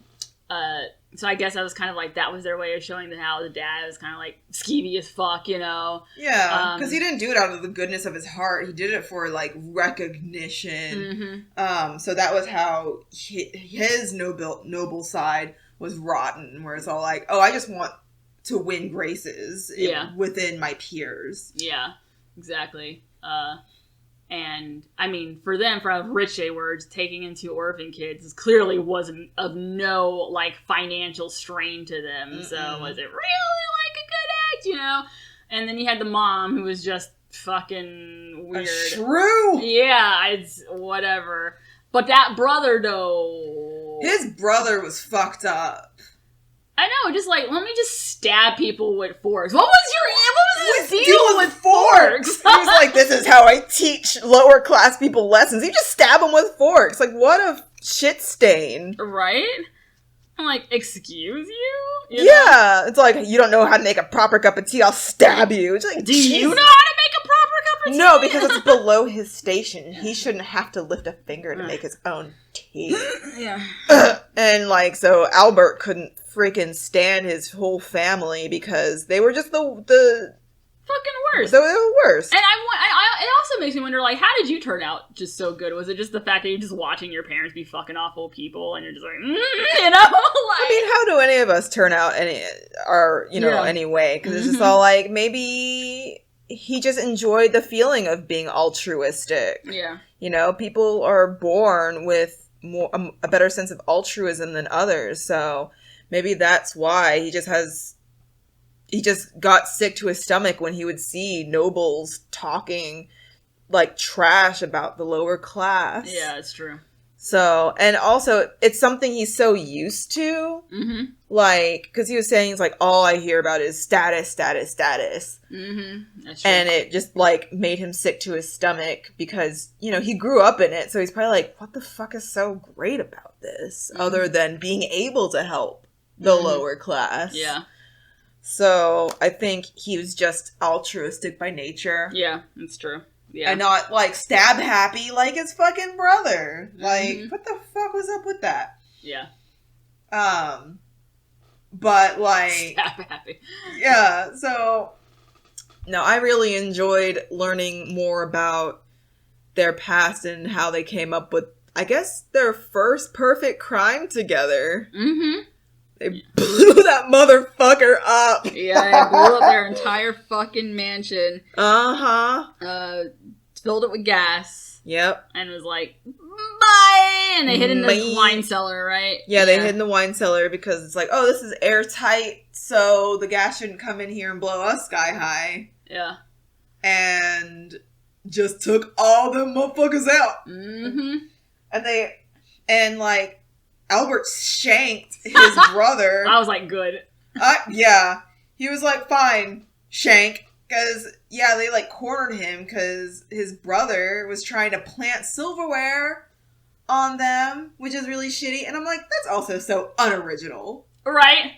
I guess that was kind of like, that was their way of showing how the dad was kind of, like, skeevy as fuck, you know? Yeah, because he didn't do it out of the goodness of his heart. He did it for, like, recognition. So that was how his noble side was rotten, where it's all like, oh, I just want to win graces within my peers. Yeah, exactly. And, I mean, for them, for rich they were, taking in 2 orphan kids clearly wasn't of no, like, financial strain to them. So was it really, like, a good act, you know? And then you had the mom, who was just fucking weird. A shrew! Yeah, it's whatever. But that brother, though... His brother was fucked up. I know, just like, let me just stab people with forks. What was his deal with forks? He was like, this is how I teach lower class people lessons. You just stab them with forks. Like, what a shit stain. Right? I'm like, excuse you? Yeah, it's like, you don't know how to make a proper cup of tea, I'll stab you. It's like, do you know how to make a proper cup of tea? No, because it's below his station. He shouldn't have to lift a finger to make his own tea. Yeah. And, like, so Albert couldn't freaking stand his whole family because they were just the fucking worst. They were worst. And it also makes me wonder, like, how did you turn out just so good? Was it just the fact that you're just watching your parents be fucking awful people and you're just like, you know? Like, I mean, how do any of us turn out any way? Because it's just all like, maybe he just enjoyed the feeling of being altruistic. Yeah. You know, people are born with a better sense of altruism than others, so maybe that's why he just got sick to his stomach when he would see nobles talking like trash about the lower class. Yeah, it's true. So, and also it's something he's so used to. Like, because he was saying, it's like, all I hear about is status, status, status. That's true. And it just, like, made him sick to his stomach because, you know, he grew up in it. So he's probably like, what the fuck is so great about this? Other than being able to help the lower class. Yeah. So I think he was just altruistic by nature. Yeah, that's true. Yeah. And not, like, stab happy like his fucking brother. Like, what the fuck was up with that? Yeah. But, like... Stab happy. Yeah, so... No, I really enjoyed learning more about their past and how they came up with, I guess, their first perfect crime together. They blew that motherfucker up. Yeah, they blew up their entire fucking mansion. Filled it with gas. Yep. And was like, bye! And they hid in the wine cellar, right? Yeah, they hid in the wine cellar because it's like, oh, this is airtight, so the gas shouldn't come in here and blow us sky high. Yeah. And just took all them motherfuckers out. And like, Albert shanked his brother. I was like, good. Yeah. He was like, fine, shank. Because, yeah, they, like, cornered him because his brother was trying to plant silverware on them, which is really shitty. And I'm like, that's also so unoriginal. Right?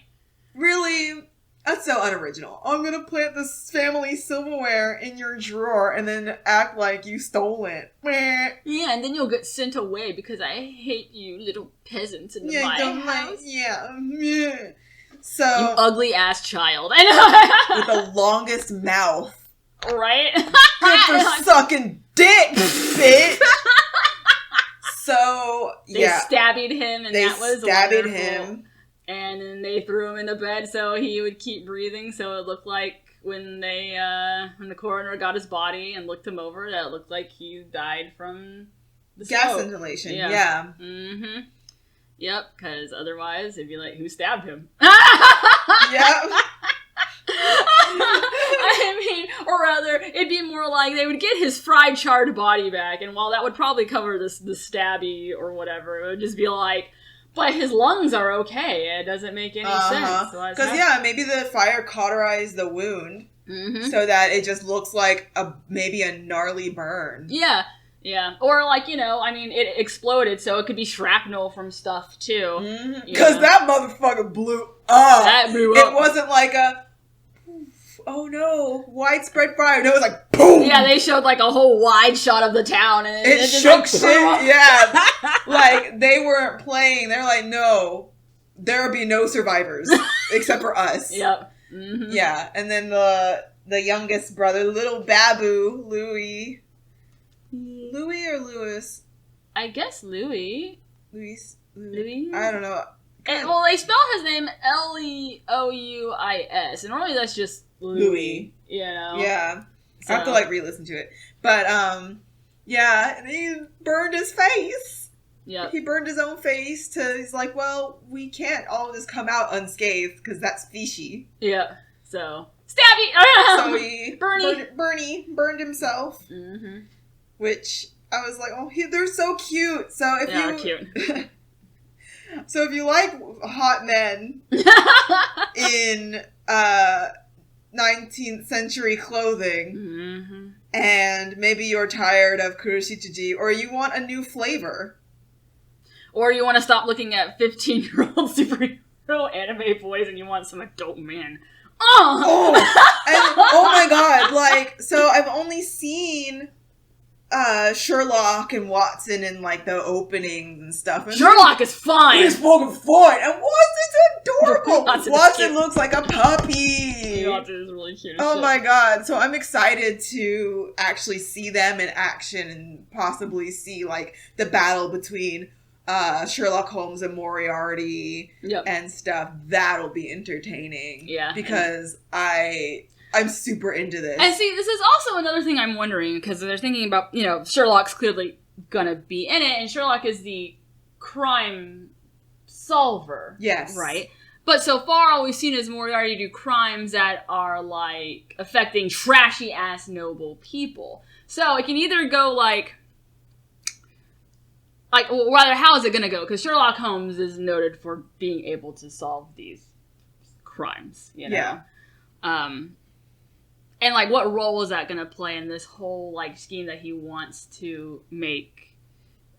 Really? That's so unoriginal. I'm going to plant this family silverware in your drawer and then act like you stole it. Yeah, and then you'll get sent away because I hate you little peasants in my house. Yeah. So, you ugly ass child. With the longest mouth. Right? Good for sucking dick, bitch. So, yeah. They stabbed him, and that was stabbed wonderful. him. And then they threw him in the bed so he would keep breathing. So it looked like when the coroner got his body and looked him over, that it looked like he died from the gas smoke. inhalation. Yeah. Yep, because otherwise it'd be like, who stabbed him? Yep. I mean, or rather, it'd be more like they would get his fried, charred body back, and while that would probably cover the stabby or whatever, it would just be like, but his lungs are okay. It doesn't make any sense. Because, maybe the fire cauterized the wound so that it just looks like maybe a gnarly burn. Yeah. Yeah, or like, it exploded, so it could be shrapnel from stuff, too. Because that motherfucker blew up. That blew up. It wasn't like a, oh no, widespread fire. No, it was like, boom! Yeah, they showed like a whole wide shot of the town, and it just shook shit, yeah. Like, they weren't playing. They're like, no, there will be no survivors, except for us. Yep. Yeah, and then the youngest brother, little Babu, Louis or Louis? I guess Louis. Louis? I don't know. Well, they spell his name Leouis, and normally that's just Louis. Yeah. So. I have to, re-listen to it. But, yeah, and he burned his face. Yeah. He burned his own face he's like, well, we can't all just come out unscathed, because that's fishy. Yeah. So, stabby! So he Bernie burned himself. Which I was like, oh, they're so cute. So if cute. So if you like hot men in 19th century clothing, and maybe you're tired of kuroshitsuji, or you want a new flavor, or you want to stop looking at 15-year-old superhero anime boys and you want some adult men. Oh my god! So I've only seen Sherlock and Watson in the openings and stuff. And Sherlock is fine. He's fucking fine. And Watson's adorable. Watson looks like a puppy. Watson is really cute. Oh my god. So I'm excited to actually see them in action and possibly see the battle between Sherlock Holmes and Moriarty and stuff. That'll be entertaining. Yeah. Because I'm super into this. And see, this is also another thing I'm wondering, because they're thinking about, Sherlock's clearly gonna be in it, and Sherlock is the crime solver. Yes. Right? But so far, all we've seen is Moriarty do crimes that are, affecting trashy-ass noble people. So it can either go, rather, how is it gonna go? Because Sherlock Holmes is noted for being able to solve these crimes, Yeah. And, what role is that going to play in this whole, scheme that he wants to make?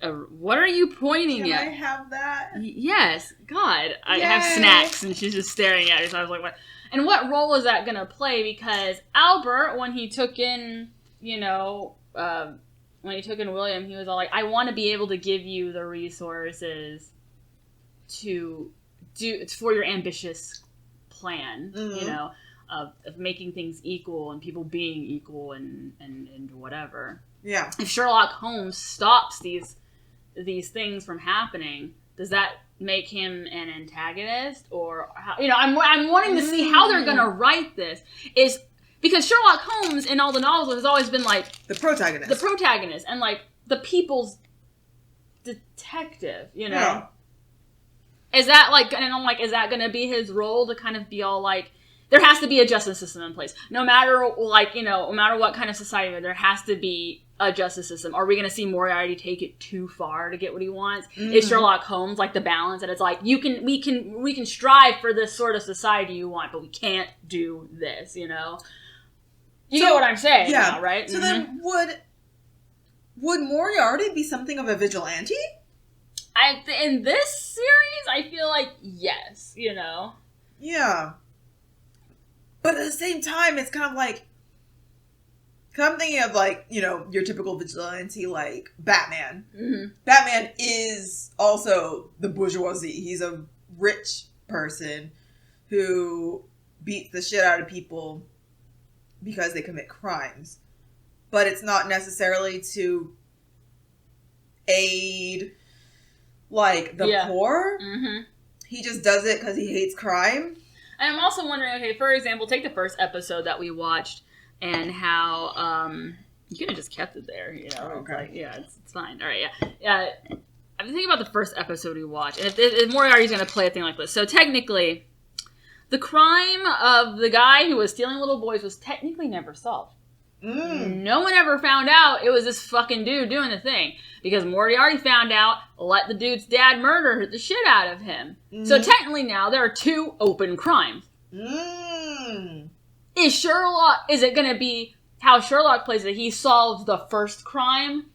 What are you pointing at? Can I have that? Yes. God. I have snacks, and she's just staring at her, so I was like, what? And what role is that going to play? Because Albert, when he took in, William, he was all like, I want to be able to give you the resources for your ambitious plan, of making things equal and people being equal and whatever. Yeah. If Sherlock Holmes stops these things from happening, does that make him an antagonist? Or how, I'm wanting to see how they're gonna write this. Is because Sherlock Holmes in all the novels has always been the protagonist and the people's detective. Yeah. Is that and I'm is that gonna be his role to kind of be all there has to be a justice system in place. No matter, no matter what kind of society, there has to be a justice system. Are we going to see Moriarty take it too far to get what he wants? Is Sherlock Holmes the balance that it's we can strive for this sort of society you want, but we can't do this, You get what I'm saying now, right? So then would Moriarty be something of a vigilante? In this series, I feel yes, Yeah. But at the same time, it's kind of cause I'm thinking of your typical vigilante Batman. Mm-hmm. Batman is also the bourgeoisie. He's a rich person who beats the shit out of people because they commit crimes. But it's not necessarily to aid the poor. Mm-hmm. He just does it because he hates crime. And I'm also wondering, okay, for example, take the first episode that we watched and how, you could have just kept it there, Okay. It's fine. All right, yeah. I'm thinking about the first episode we watched, and if Moriarty's going to play a thing like this. So technically, the crime of the guy who was stealing little boys was technically never solved. No one ever found out it was this fucking dude doing the thing. Because Moriarty found out, let the dude's dad murder the shit out of him. So technically now there are 2 open crimes. Is it going to be how Sherlock plays it? He solves the first crime,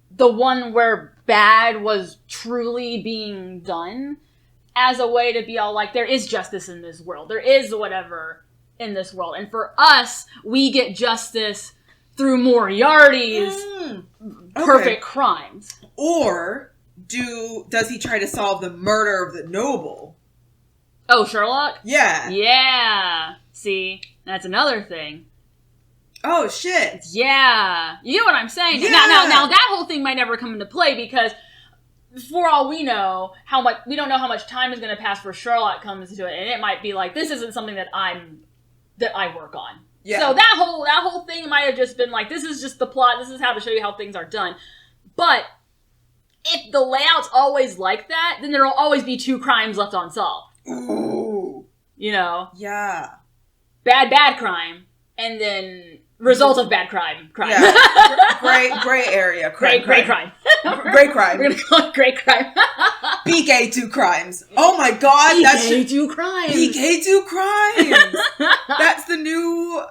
the one where bad was truly being done, as a way to be all like, there is justice in this world. There is whatever in this world. And for us, we get justice through Moriarty's perfect crimes. Or does he try to solve the murder of the noble? Oh, Sherlock? Yeah. Yeah. See, that's another thing. Oh, shit. Yeah. You know what I'm saying? Yeah. Now, that whole thing might never come into play because for all we know, we don't know how much time is going to pass before Sherlock comes into it, and it might be like, this isn't something that I work on. Yeah. So that whole thing might have just been like, this is just the plot, this is how to show you how things are done. But if the layout's always like that, then there'll always be 2 crimes left unsolved. Ooh. You know? Yeah. Bad crime, and then result of bad crime. Yeah. Gray area. Great crime. Great crime. We're gonna call it great crime. PK2 crimes. Oh my god. PK2 crimes. PK2 crimes. That's the new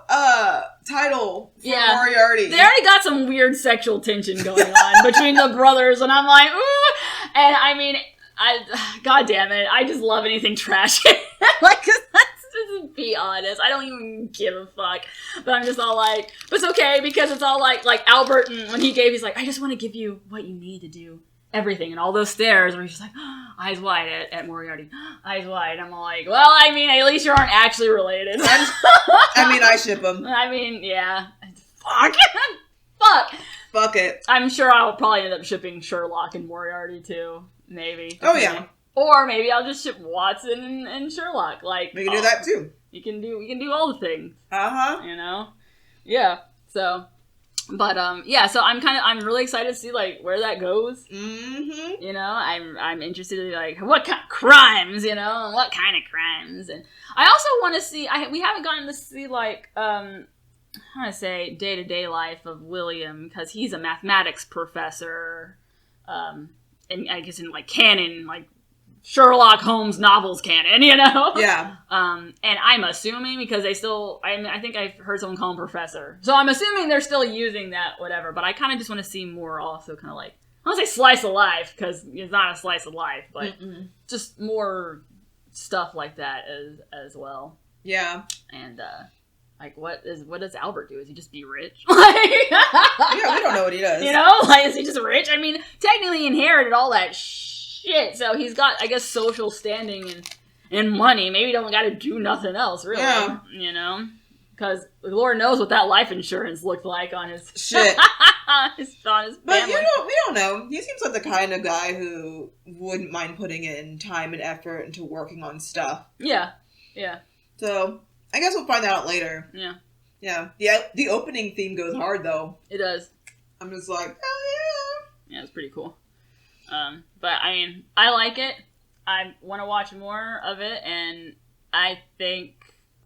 title for Moriarty. They already got some weird sexual tension going on between the brothers, and I'm like, ooh. And I mean, god damn it, I just love anything trashy. Like, just be honest. I don't even give a fuck. But I'm just all like, but it's okay because it's all like Albert, and when he's like, I just want to give you what you need to do everything. And all those stares where he's just like, eyes wide at Moriarty. Eyes wide. I'm all like, well, I mean, at least you aren't actually related. I ship them. I mean, yeah. Fuck. Fuck it. I'm sure I'll probably end up shipping Sherlock and Moriarty too. Maybe. Oh, yeah. Or maybe I'll just ship Watson and Sherlock. Like, we can do that too. We can do all the things. You know? Yeah. So, but yeah. So I'm really excited to see like where that goes. Mm-hmm. You know, I'm interested in like what kind of crimes, you know, and what kind of crimes, and I also want to see. We haven't gotten to see like how do I say day-to-day life of William because he's a mathematics professor. And I guess in like canon, like Sherlock Holmes novels canon, you know? Yeah. And I'm assuming because I think I've heard someone call him professor. So I'm assuming they're still using that, whatever. But I kind of just want to see more also kind of like, I don't want to say slice of life because it's not a slice of life, but just more stuff like that as well. Yeah. And, like, what does Albert do? Is he just be rich? Yeah, we don't know what he does. You know? Like, is he just rich? I mean, technically he inherited all that shit, so he's got, I guess, social standing and money. Maybe he don't gotta do nothing else, really. Yeah. You know? Because the Lord knows what that life insurance looked like on his... Shit. on his family. But, we don't know. He seems like the kind of guy who wouldn't mind putting in time and effort into working on stuff. Yeah. Yeah. So... I guess we'll find that out later. Yeah. Yeah. The opening theme goes hard, though. It does. I'm just like, oh, yeah. Yeah, it's pretty cool. But, I mean, I like it. I want to watch more of it, and I think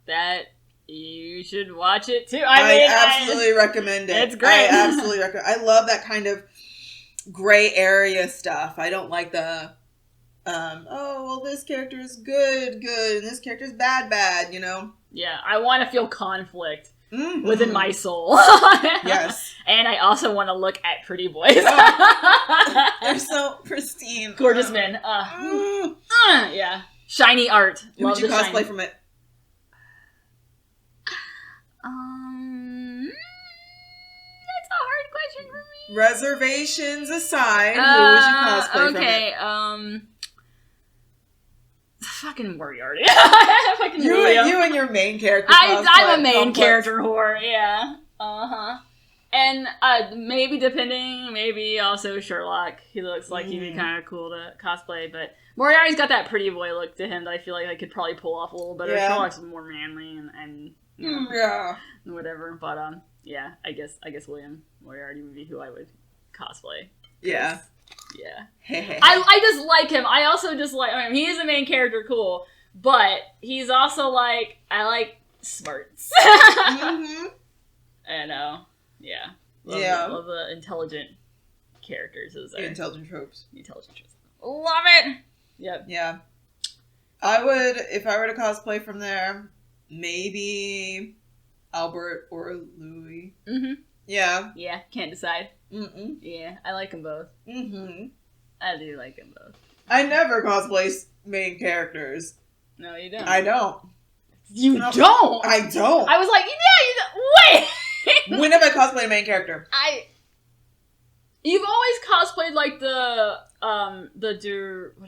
that you should watch it, too. I absolutely recommend it. It's great. I absolutely recommend it. I love that kind of gray area stuff. I don't like the... this character is good, and this character is bad, you know? Yeah, I want to feel conflict within my soul. Yes. And I also want to look at pretty boys. They're so pristine. Gorgeous men. Yeah. Shiny art. Who would you cosplay from it? That's a hard question for me. Reservations aside, who would you cosplay from it? Okay, fucking Moriarty. You and your main character. I'm a main character whore. Yeah. And maybe maybe also Sherlock. He looks like he'd be kind of cool to cosplay. But Moriarty's got that pretty boy look to him that I feel like I could probably pull off a little better. Yeah. Sherlock's more manly and you know, whatever. But yeah, I guess William Moriarty would be who I would cosplay. Yeah. Yeah. I just like him. I also just like, I mean, he is the main character, cool. But he's also like, I like smarts. Mm-hmm. I know. Yeah. Love the intelligent characters. Intelligent tropes. Intelligent tropes. Love it! Yep. Yeah. I would, if I were to cosplay from there, maybe Albert or Louis. Mm-hmm. Yeah. Yeah, can't decide. Mm-mm. Yeah, I like them both. Mm-hmm. I do like them both. I never cosplay main characters. No, you don't. I don't. You don't? I don't. I was like, yeah, you don't. Wait! When have I cosplayed a main character? You've always cosplayed like what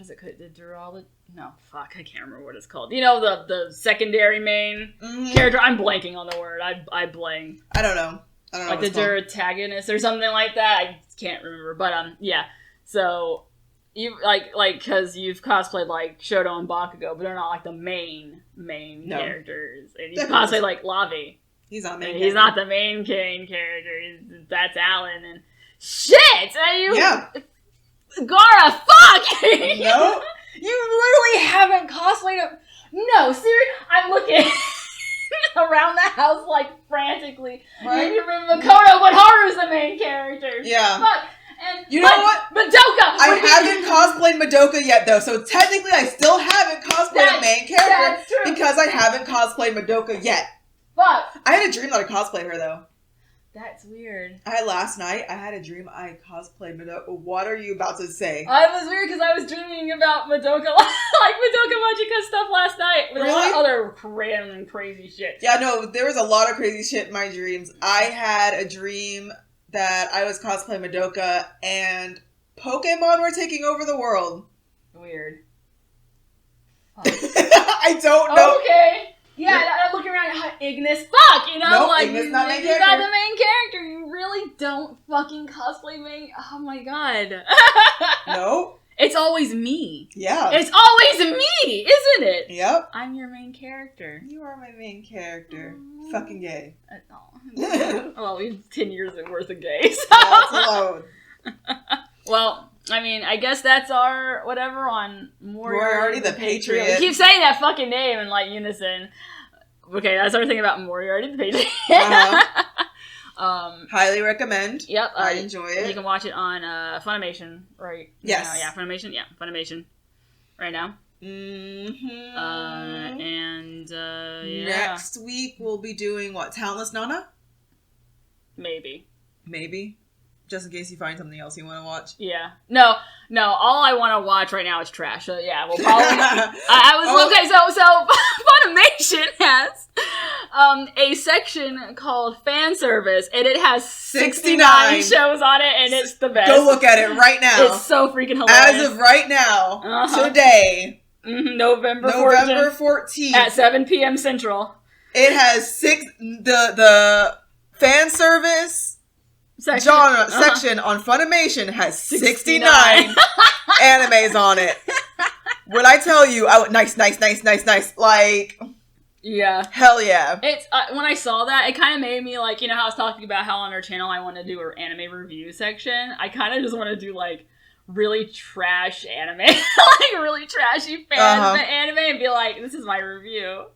is it called? The Durala? No, fuck, I can't remember what it's called. You know, the secondary main character. I'm blanking on the word. I blank. I don't know. Like the Duratagonist or something like that. I can't remember. But yeah. So you like because you've cosplayed like Shoto and Bakugo, but they're not like the main characters. And you cosplay like Lavi. He's not main. He's not the main character. That's Alan and shit. Yeah. Gara, fuck! No. You literally haven't cosplayed a... No, seriously, I'm looking around the house like frantically. Right. You remember Makoto, but Haru's the main character. Yeah. Fuck. And you know what? Madoka! I haven't cosplayed Madoka yet, though, so technically I still haven't cosplayed a main character that's true. because I haven't cosplayed Madoka yet. Fuck. I had a dream that I cosplayed her, though. That's weird. Last night, I had a dream I cosplayed Madoka. What are you about to say? I was weird because I was dreaming about Madoka, like Madoka Magica stuff last night. With a lot of other random crazy shit. Yeah, no, there was a lot of crazy shit in my dreams. I had a dream that I was cosplaying Madoka and Pokemon were taking over the world. Weird. I don't know. Okay. Yeah, I'm looking around Ignis. Fuck, you know, nope, like Ignis you not main got character. the main character. You really don't fucking cosplay main. Oh my god. No. It's always me. Yeah. It's always me, isn't it? Yep. I'm your main character. You are my main character. Fucking gay. Well, we have 10 years worth of gays. So. That's alone. Well, I mean, I guess that's our whatever on Moriarty the Patriot. We keep saying that fucking name in like unison. Okay, that's our thing about Moriarty the Patriot. Highly recommend. Yep. I enjoy it. You can watch it on Funimation right Yes. now. Yeah, Funimation. Yeah, Funimation right now. Mm-hmm. Yeah. Next week we'll be doing what? Talentless Nana? Maybe. Just in case you find something else you want to watch. Yeah. No. All I want to watch right now is trash. So yeah, we'll probably. I was okay. So Funimation has a section called fan service, and it has 69 shows on it, and it's the best. Go look at it right now. It's so freaking hilarious. As of right now, today, November 14th at 7 p.m. Central. It has the fan service. Section on Funimation has 69 animes on it. When I tell you, nice. Like, yeah, hell yeah. It's when I saw that, it kind of made me like, you know how I was talking about how on our channel I want to do an anime review section. I kind of just want to do like really trash anime, like really trashy fan anime, and be like, this is my review.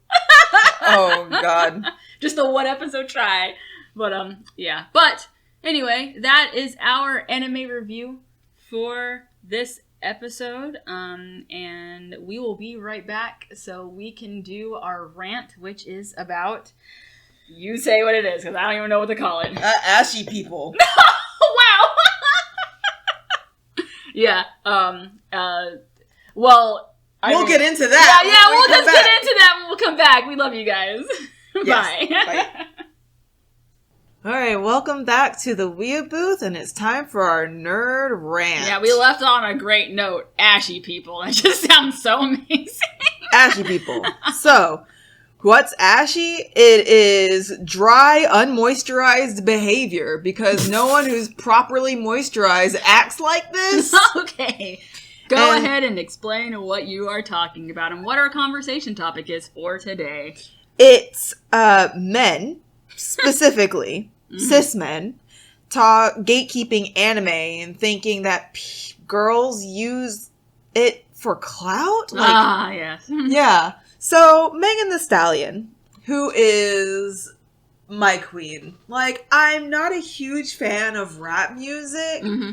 Oh god, just a one episode try. But yeah, but. Anyway, that is our anime review for this episode, and we will be right back so we can do our rant, which is about, you say what it is, because I don't even know what to call it. Ashy people. Wow! Yeah, well... We'll get into that. Yeah, we'll just get into that when we'll come back. We love you guys. Yes. Bye. Alright, welcome back to the Weeabooth, and it's time for our nerd rant. Yeah, we left on a great note. Ashy people. That just sounds so amazing. Ashy people. So, what's ashy? It is dry, unmoisturized behavior, because no one who's properly moisturized acts like this. Okay. Go ahead and explain what you are talking about and what our conversation topic is for today. It's men, specifically, cis men, gatekeeping anime and thinking that girls use it for clout. Yes. Yeah. So, Megan Thee Stallion, who is my queen. Like, I'm not a huge fan of rap music. Mm-hmm.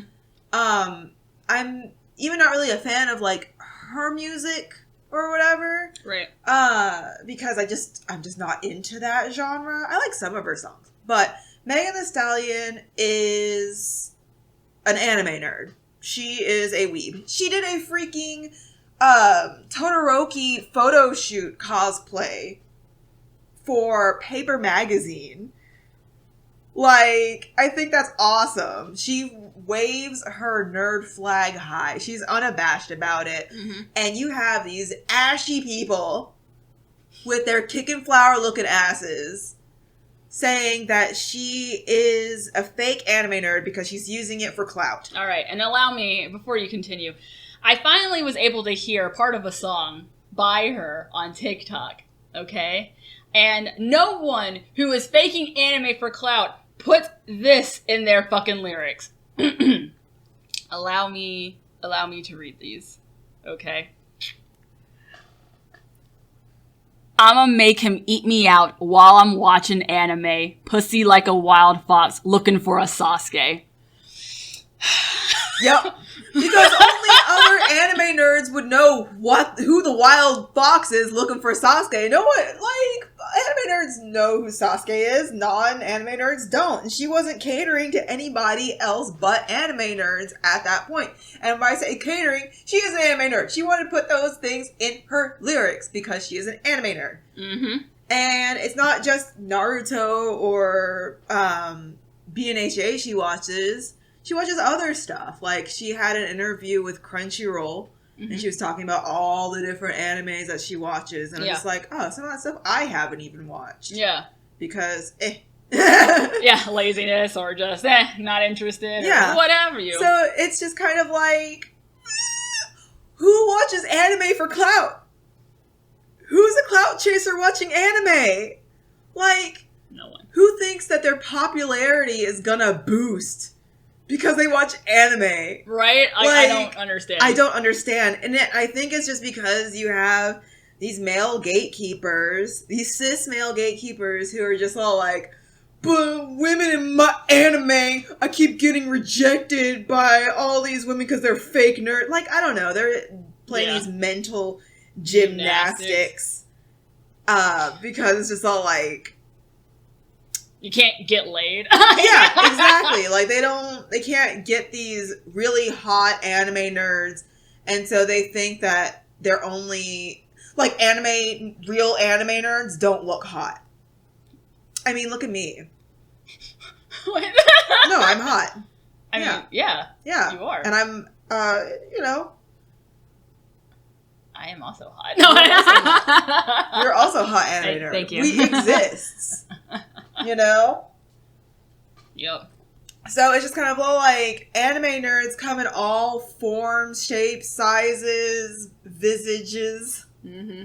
I'm even not really a fan of, like, her music or whatever. Right. Because I'm just not into that genre. I like some of her songs. But Megan Thee Stallion is an anime nerd. She is a weeb. She did a freaking Todoroki photo shoot cosplay for Paper Magazine. Like, I think that's awesome. She waves her nerd flag high. She's unabashed about it. Mm-hmm. And you have these ashy people with their kickin' flower looking asses saying that she is a fake anime nerd because she's using it for clout. All right, and allow me, before you continue, I finally was able to hear part of a song by her on TikTok, okay? And no one who is faking anime for clout put this in their fucking lyrics. Allow me to read these, okay? I'ma make him eat me out while I'm watching anime. Pussy like a wild fox looking for a Sasuke. Yep. Because only other anime nerds would know who the wild fox is looking for Sasuke. No one, like, anime nerds know who Sasuke is. Non-anime nerds don't. And she wasn't catering to anybody else but anime nerds at that point. And when I say catering, she is an anime nerd. She wanted to put those things in her lyrics because she is an anime nerd. Mm-hmm. And it's not just Naruto or BNHA she watches. She watches other stuff. Like, she had an interview with Crunchyroll, mm-hmm. and she was talking about all the different animes that she watches. And I'm just like, oh, some of that stuff I haven't even watched. Yeah. Because, yeah, laziness or just, not interested. Yeah. Or whatever you. So it's just kind of like, who watches anime for clout? Who's a clout chaser watching anime? Like, no one. Who thinks that their popularity is gonna boost because they watch anime? Right? I don't understand. I don't understand. And I think it's just because you have these male gatekeepers, these cis male gatekeepers who are just all like, but women in my anime, I keep getting rejected by all these women because they're fake nerds. Like, I don't know. They're playing these mental gymnastics. Because it's just all like, you can't get laid. Yeah, exactly. Like, they can't get these really hot anime nerds, and so they think that they're only, like, real anime nerds don't look hot. I mean, look at me. What? No, I'm hot. I mean, yeah. You are. And I'm, I am also hot. No, you're also hot anime nerd. Thank you. We exist. You know? Yep. So it's just kind of all like, anime nerds come in all forms, shapes, sizes, visages. Mm-hmm.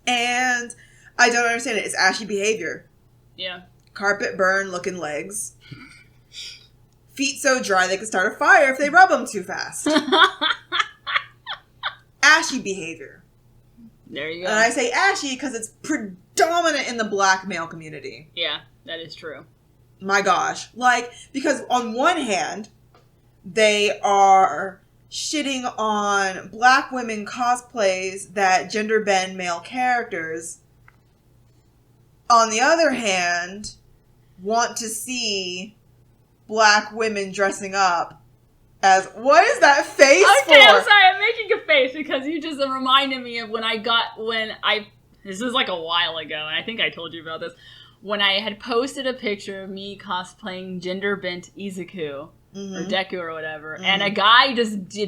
And I don't understand it. It's ashy behavior. Yeah. Carpet burn looking legs. Feet so dry they can start a fire if they rub them too fast. Ashy behavior. There you go. And I say ashy because it's predominant in the black male community. Yeah, that is true. My gosh. Like, because on one hand, they are shitting on black women cosplays that gender bend male characters. On the other hand, want to see black women dressing up as, what is that face for? Okay, I'm sorry, I'm making a face because you just reminded me of this was like a while ago, and I think I told you about this, when I had posted a picture of me cosplaying gender bent Izuku, mm-hmm. or Deku or whatever, mm-hmm. and a guy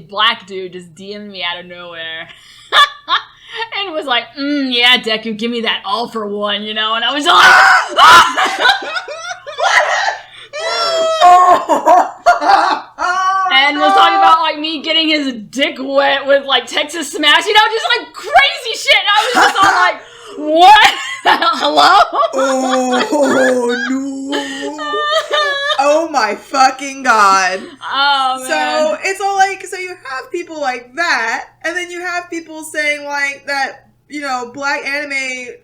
black dude just DM'd me out of nowhere. And was like, yeah, Deku, give me that all for one, you know? And I was just like, and was talking about, like, me getting his dick wet with, like, Texas Smash, you know, just, like, crazy shit. And I was just all like, what? Hello? Oh, no. Oh, my fucking God. Oh, man. So, it's all like, so you have people like that, and then you have people saying, like, that black anime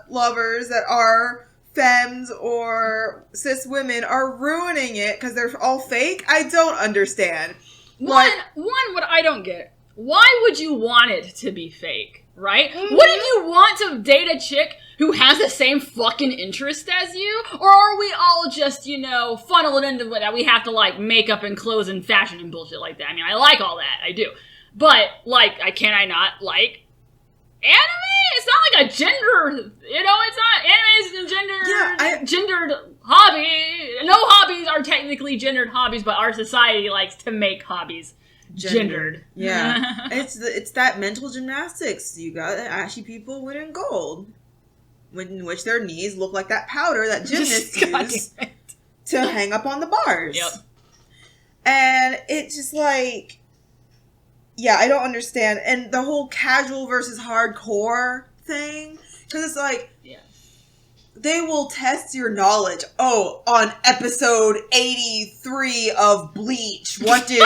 lovers that are femmes or cis women are ruining it because they're all fake. I don't understand. One, what I don't get, why would you want it to be fake, right? Mm-hmm. Wouldn't you want to date a chick who has the same fucking interest as you? Or are we all just, funneled into that we have to, makeup and clothes and fashion and bullshit like that? I mean, I like all that, I do. But, can I not like anime? It's not like a gender, it's not, anime is a gendered hobby. No hobbies are technically gendered hobbies, but our society likes to make hobbies gendered. Yeah. It's that mental gymnastics. You got ashy people winning gold. In which their knees look like that powder that gymnasts use to hang up on the bars. Yep. And it's just I don't understand. And the whole casual versus hardcore thing, because it's they will test your knowledge. Oh, on episode 83 of Bleach, what did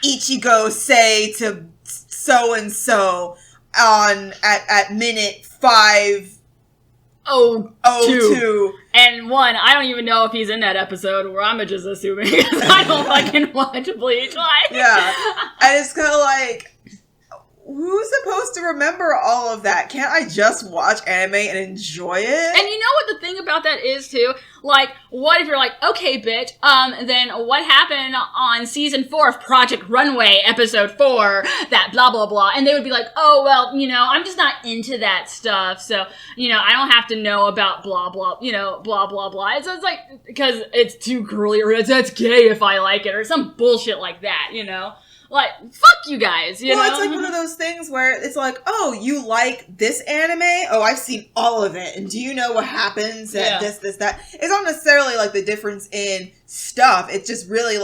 Ichigo say to so-and-so at minute 5:02? And I don't even know if he's in that episode, where I'm just assuming, because I don't fucking watch Bleach. Yeah. And it's kind of who's supposed to remember all of that? Can't I just watch anime and enjoy it? And you know what the thing about that is, too? What if you're okay, bitch, then what happened on season 4 of Project Runway, episode 4, that blah, blah, blah, and they would be oh, well, I'm just not into that stuff, so, I don't have to know about blah, blah, blah, blah, blah. It's because it's too girly, or that's gay if I like it, or some bullshit like that, fuck you guys, Well, it's one of those things where it's oh, you like this anime? Oh, I've seen all of it. And do you know what happens at this, that? It's not necessarily the difference in stuff. It's just really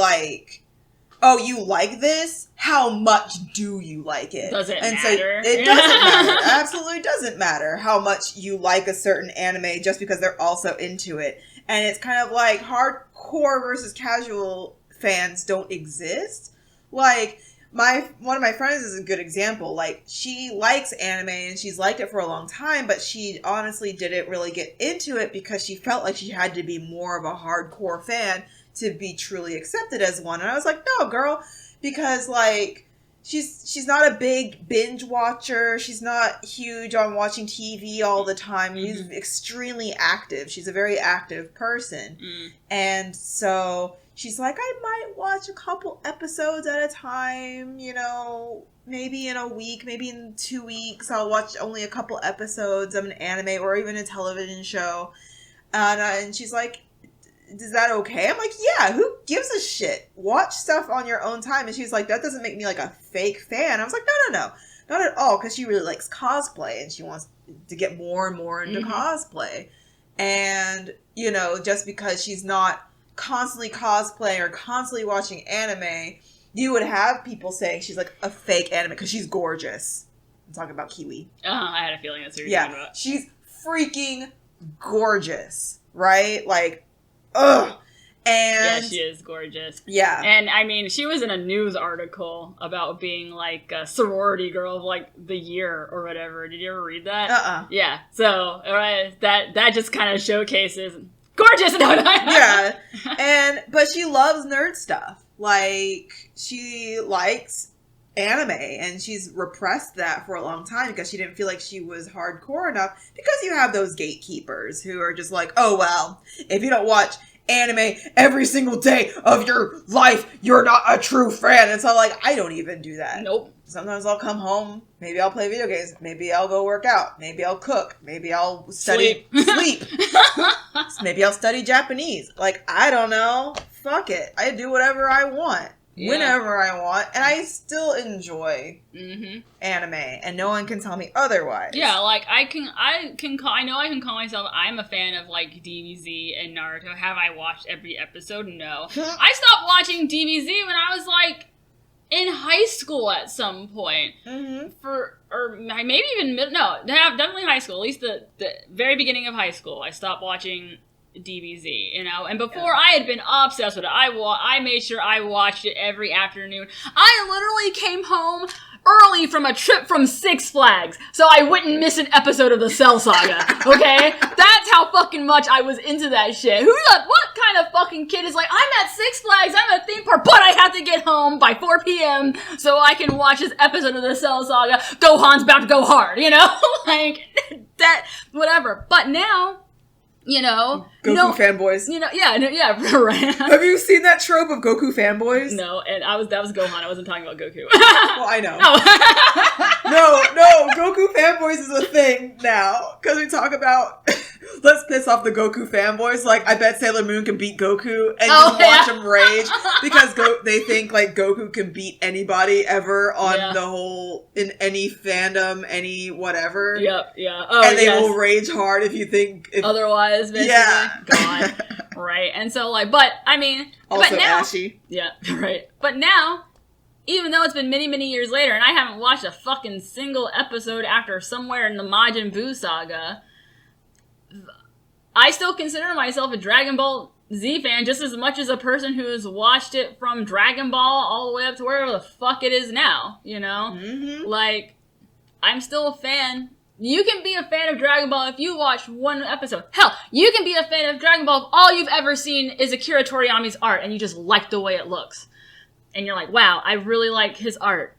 oh, you like this? How much do you like it? Does it matter? So it doesn't matter. It absolutely doesn't matter how much you like a certain anime just because they're also into it. And it's kind of hardcore versus casual fans don't exist. One of my friends is a good example. She likes anime and she's liked it for a long time, but she honestly didn't really get into it because she felt like she had to be more of a hardcore fan to be truly accepted as one. And I was no, girl, because she's not a big binge watcher. She's not huge on watching TV all the time. Mm-hmm. She's extremely active. She's a very active person. Mm. And so she's I might watch a couple episodes at a time, maybe in a week, maybe in 2 weeks. I'll watch only a couple episodes of an anime or even a television show. And she's is that okay? I'm yeah, who gives a shit? Watch stuff on your own time. And she's that doesn't make me a fake fan. I was no, not at all. Because she really likes cosplay and she wants to get more and more into cosplay. And, just because she's not constantly cosplaying or constantly watching anime, you would have people saying she's a fake anime because she's gorgeous. I'm talking about Kiwi. I had a feeling that's what you're talking about. She's freaking gorgeous, right? Ugh. And yeah, she is gorgeous. Yeah. And I mean, she was in a news article about being a sorority girl of the year or whatever. Did you ever read that? Yeah. So, right, that just kind of showcases gorgeous. No. Yeah. But she loves nerd stuff. She likes anime, and she's repressed that for a long time because she didn't feel like she was hardcore enough, because you have those gatekeepers who are just oh, well, if you don't watch anime every single day of your life, you're not a true fan. And so I don't even do that. Nope. Sometimes I'll come home, maybe I'll play video games, maybe I'll go work out, maybe I'll cook, maybe I'll sleep. Maybe I'll study Japanese. I don't know. Fuck it. I do whatever I want. Whenever I want, and I still enjoy anime, and no one can tell me otherwise. Yeah, I know I can call myself, I'm a fan of DBZ and Naruto. Have I watched every episode? No. I stopped watching DBZ when I was in high school at some point. Or maybe even definitely high school. At least the very beginning of high school, I stopped watching DBZ, and before I had been obsessed with it. I made sure I watched it every afternoon. I literally came home early from a trip from Six Flags so I wouldn't miss an episode of the Cell Saga, okay? That's how fucking much I was into that shit. What kind of fucking kid is like, I'm at Six Flags, I'm at a theme park, but I have to get home by 4 p.m. so I can watch this episode of the Cell Saga. Gohan's about to go hard, you know? Like, that, whatever. But now, you know, Goku fanboys. You know, right. Have you seen that trope of Goku fanboys? No, and that was Gohan. I wasn't talking about Goku. Well, I know. No, Goku fanboys is a thing now because we talk about let's piss off the Goku fanboys. Like, I bet Sailor Moon can beat Goku and just watch him rage because they think like Goku can beat anybody ever on the whole in any fandom, any whatever. Yep, yeah. Oh, and they will rage hard if you think otherwise. Basically. Yeah. God. Right. And so, like, but, I mean... Also but now, ashy. Yeah, right. But now, even though it's been many, many years later, and I haven't watched a fucking single episode after somewhere in the Majin Buu saga, I still consider myself a Dragon Ball Z fan just as much as a person who has watched it from Dragon Ball all the way up to wherever the fuck it is now, you know? Mm-hmm. Like, I'm still a fan. You can be a fan of Dragon Ball if you watch one episode. Hell, you can be a fan of Dragon Ball if all you've ever seen is Akira Toriyama's art and you just like the way it looks. And you're like, wow, I really like his art.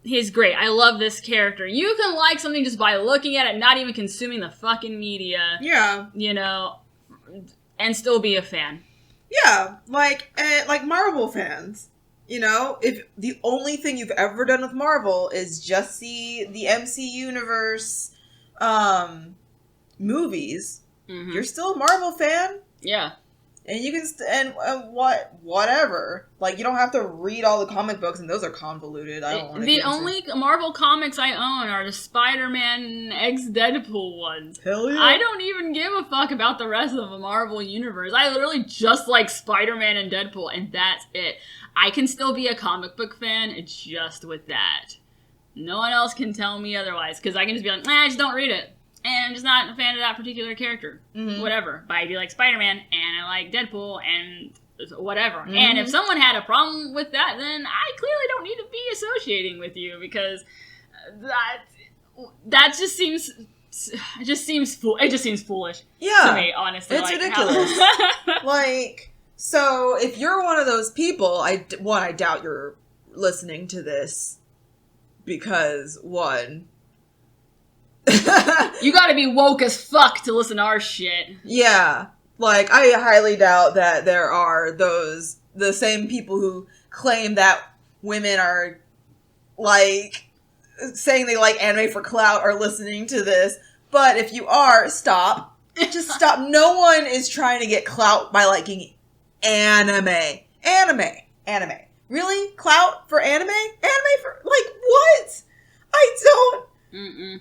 He's great. I love this character. You can like something just by looking at it, not even consuming the fucking media. Yeah. You know, and still be a fan. Yeah, like Marvel fans. You know, if the only thing you've ever done with Marvel is just see the MC Universe movies, you're still a Marvel fan. Yeah. And you can, whatever. Like, you don't have to read all the comic books, and those are convoluted. I don't want to The only Marvel comics I own are the Spider-Man X-Deadpool ones. Hell yeah. I don't even give a fuck about the rest of the Marvel universe. I literally just like Spider-Man and Deadpool, and that's it. I can still be a comic book fan, just with that. No one else can tell me otherwise, because I can just be like, I just don't read it. And I'm just not a fan of that particular character. Mm-hmm. Whatever. But I do like Spider-Man, and I like Deadpool, and whatever. Mm-hmm. And if someone had a problem with that, then I clearly don't need to be associating with you, because that just seems... It just seems foolish to me, honestly. It's ridiculous. Like, so if you're one of those people, I doubt you're listening to this because, one... You gotta be woke as fuck to listen to our shit. Yeah. Like, I highly doubt that there are the same people who claim that women are, like, saying they like anime for clout are listening to this. But if you are, stop. Just stop. No one is trying to get clout by liking anime. Anime. Really? Clout for anime? Anime for, like, what? I don't... Mm-mm.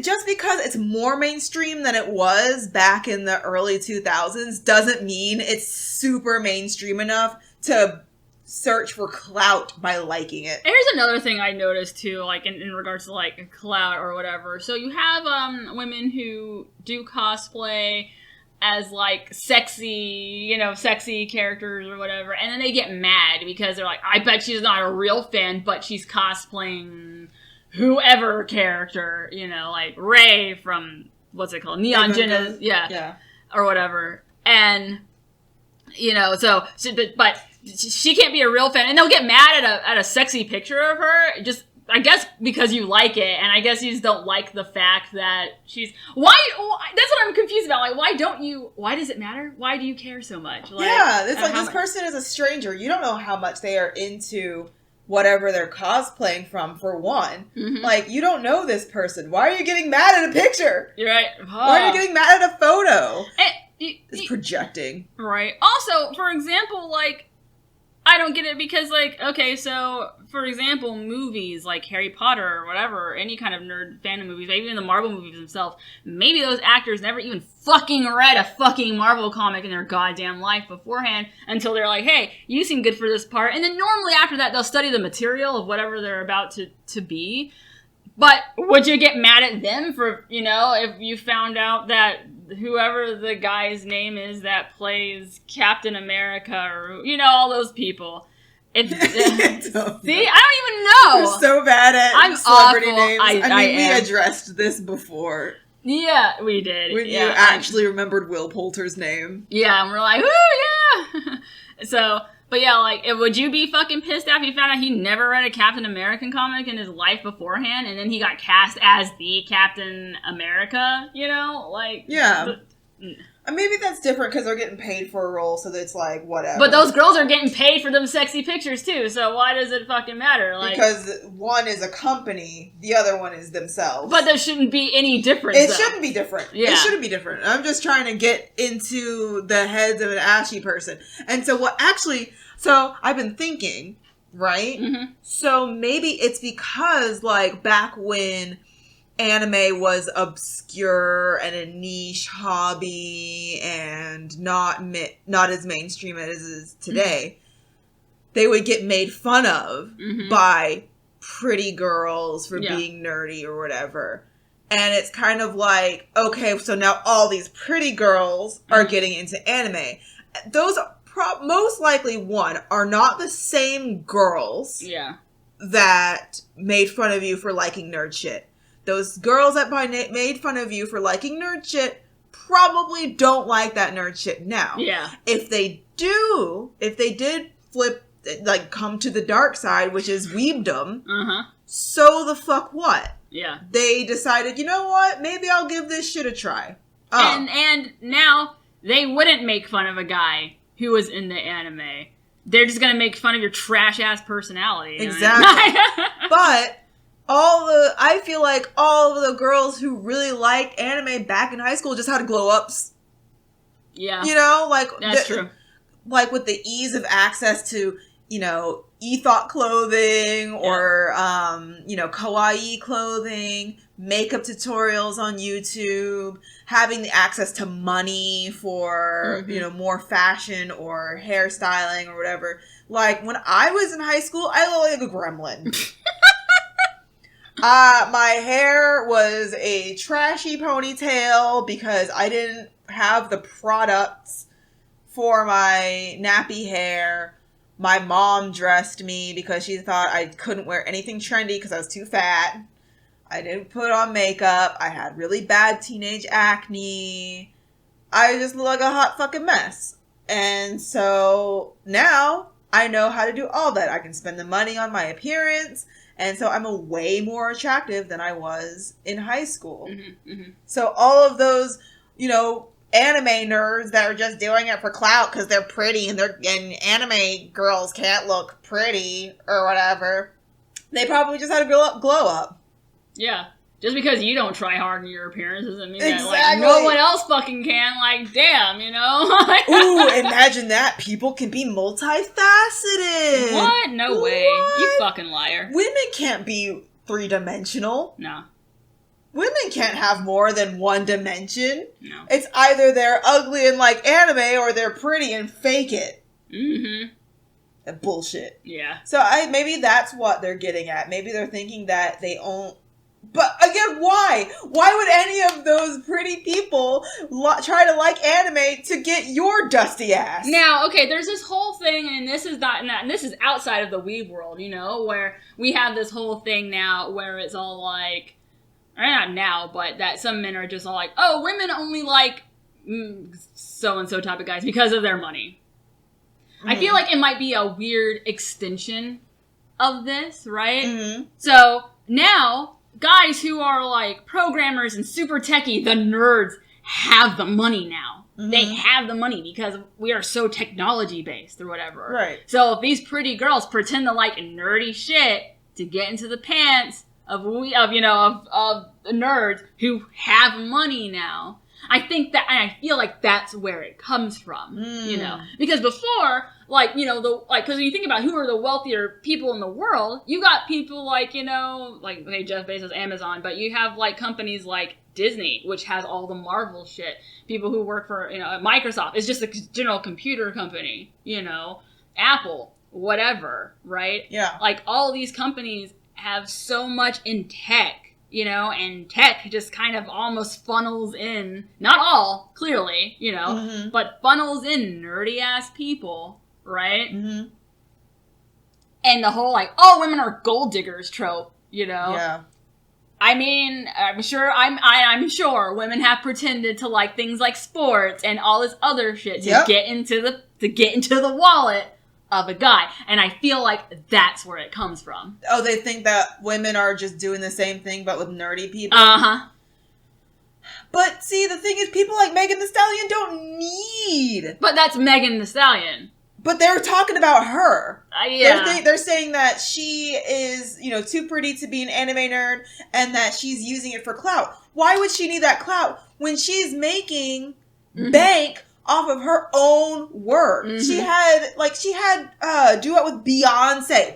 Just because it's more mainstream than it was back in the early 2000s doesn't mean it's super mainstream enough to search for clout by liking it. Here's another thing I noticed too, like in regards to like clout or whatever. So you have women who do cosplay as like sexy characters or whatever, and then they get mad because they're like, I bet she's not a real fan, but she's cosplaying whoever character, you know, like Rey from, what's it called? Neon Genesis, yeah, or whatever. And, you know, but she can't be a real fan. And they'll get mad at a sexy picture of her, just, I guess, because you like it. And I guess you just don't like the fact that she's, that's what I'm confused about. Like, why does it matter? Why do you care so much? Like, yeah, it's like, this person is a stranger. You don't know how much they are into whatever they're cosplaying from, for one. Mm-hmm. Like, you don't know this person. Why are you getting mad at a picture? You're right. Why are you getting mad at a photo? It's projecting. Right. Also, for example, like, I don't get it because, like, okay, so, for example, movies like Harry Potter or whatever, any kind of nerd fandom movies, even the Marvel movies themselves, maybe those actors never even fucking read a fucking Marvel comic in their goddamn life beforehand until they're like, hey, you seem good for this part. And then normally after that, they'll study the material of whatever they're about to be. But would you get mad at them for, you know, if you found out that whoever the guy's name is that plays Captain America or, you know, all those people, See, I don't even know. You're so bad at I'm celebrity awful. names. I mean, we am. addressed this before. Yeah, we did. When you actually remembered Will Poulter's name. Yeah, and we're like, ooh, yeah! So, but yeah, like, would you be fucking pissed if you found out he never read a Captain American comic in his life beforehand, and then he got cast as the Captain America, you know? Like... Yeah. Maybe that's different because they're getting paid for a role, so it's like, whatever. But those girls are getting paid for them sexy pictures, too, so why does it fucking matter? Like, because one is a company, the other one is themselves. But there shouldn't be any difference, It shouldn't be different. Yeah. It shouldn't be different. I'm just trying to get into the heads of an ashy person. And so so I've been thinking, right? Mm-hmm. So maybe it's because, like, back when anime was obscure and a niche hobby and not as mainstream as it is today, they would get made fun of by pretty girls for being nerdy or whatever. And it's kind of like, okay, so now all these pretty girls are getting into anime. Those most likely, one, are not the same girls that made fun of you for liking nerd shit. Those girls that made fun of you for liking nerd shit probably don't like that nerd shit now. Yeah. If they did flip, like, come to the dark side, which is weebdom, so the fuck what? Yeah. They decided, you know what? Maybe I'll give this shit a try. Oh. And now they wouldn't make fun of a guy who was in the anime. They're just gonna make fun of your trash-ass personality. Exactly. But... I feel like all of the girls who really liked anime back in high school just had glow-ups. Yeah. You know, like... That's true. Like, with the ease of access to, you know, e-thought clothing or, you know, kawaii clothing, makeup tutorials on YouTube, having the access to money for, you know, more fashion or hairstyling or whatever. Like, when I was in high school, I looked like a gremlin. My hair was a trashy ponytail because I didn't have the products for my nappy hair. My mom dressed me because she thought I couldn't wear anything trendy because I was too fat. I didn't put on makeup. I had really bad teenage acne. I just looked like a hot fucking mess. And so now I know how to do all that. I can spend the money on my appearance. And so I'm a way more attractive than I was in high school. So all of those, you know, anime nerds that are just doing it for clout because they're pretty and anime girls can't look pretty or whatever, they probably just had a glow up. Yeah. Just because you don't try hard in your appearance doesn't mean that, like, Exactly. no one else fucking can. Like, damn, you know? Ooh, imagine that. People can be multifaceted. What? No way. You fucking liar. Women can't be three-dimensional. No. Women can't have more than one dimension. No. It's either they're ugly and like anime or they're pretty and fake it. Bullshit. Yeah. So maybe that's what they're getting at. Maybe they're thinking that they own... But again, why? Why would any of those pretty people try to like anime to get your dusty ass? Now, okay, there's this whole thing, and this is and this is outside of the weeb world, you know, where we have this whole thing now where it's all like, or not now, but that some men are just all like, oh, women only like so-and-so type of guys because of their money. I feel like it might be a weird extension of this, right? So now... guys who are, like, programmers and super techie, the nerds, have the money now. They have the money because we are so technology-based or whatever. Right. So if these pretty girls pretend to like nerdy shit to get into the pants of nerds who have money now, I think that, and I feel like that's where it comes from, you know? Because before, like, you know, because when you think about who are the wealthier people in the world, you got people like, you know, like, okay, Jeff Bezos, Amazon, but you have, like, companies like Disney, which has all the Marvel shit. People who work for, you know, Microsoft. It's just a general computer company, you know? Apple, whatever, right? Yeah. Like, all these companies have so much in tech. You know, and tech just kind of almost funnels in, not all, clearly, you know, but funnels in nerdy-ass people, right? And the whole, like, oh, women are gold diggers trope, you know? Yeah. I mean, I'm sure women have pretended to like things like sports and all this other shit to get into the wallet of a guy. And I feel like that's where it comes from. Oh, they think that women are just doing the same thing but with nerdy people? Uh-huh. But see, the thing is, people like Megan Thee Stallion don't need. But that's Megan Thee Stallion. But they're talking about her. Yeah. They're saying that she is, too pretty to be an anime nerd and that she's using it for clout. Why would she need that clout when she's making bank off of her own work? Mm-hmm. She had a duet with Beyonce.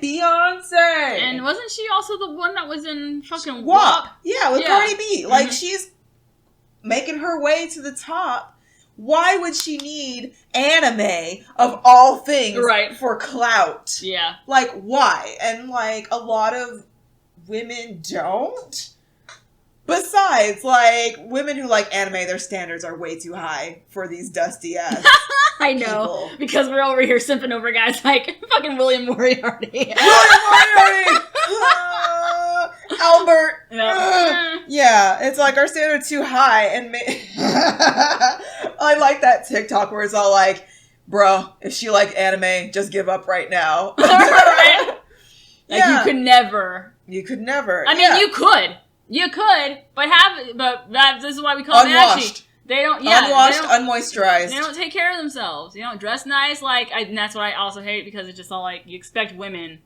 And wasn't she also the one that was in fucking WAP? Yeah, with Cardi B. Mm-hmm. Like, she's making her way to the top. Why would she need anime of all things for clout? Yeah. Like, why? And, like, a lot of women don't. Besides, like, women who like anime, their standards are way too high for these dusty ass I know. People. Because we're over here simping over guys like fucking William Moriarty. Albert. Yeah, it's like our standards too high, and I like that TikTok where it's all like, "Bro, if she like anime, just give up right now." Right? Like you could never. You could never. I mean, you could, but this is why we call them ashy. They don't. Yeah, unwashed, unmoisturized. They don't take care of themselves. They don't dress nice. And that's what I also hate because it's just all like you expect women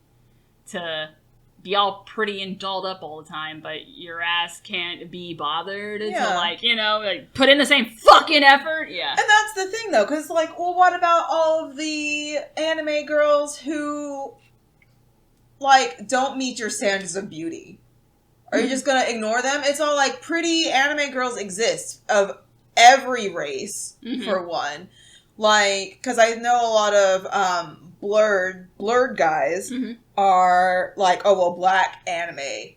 to be all pretty and dolled up all the time, but your ass can't be bothered to put in the same fucking effort. Yeah. And that's the thing though, because what about all of the anime girls who don't meet your standards of beauty? Are you just gonna ignore them? It's all like pretty anime girls exist of every race for one. Because I know a lot of blurred guys are like, oh well, black anime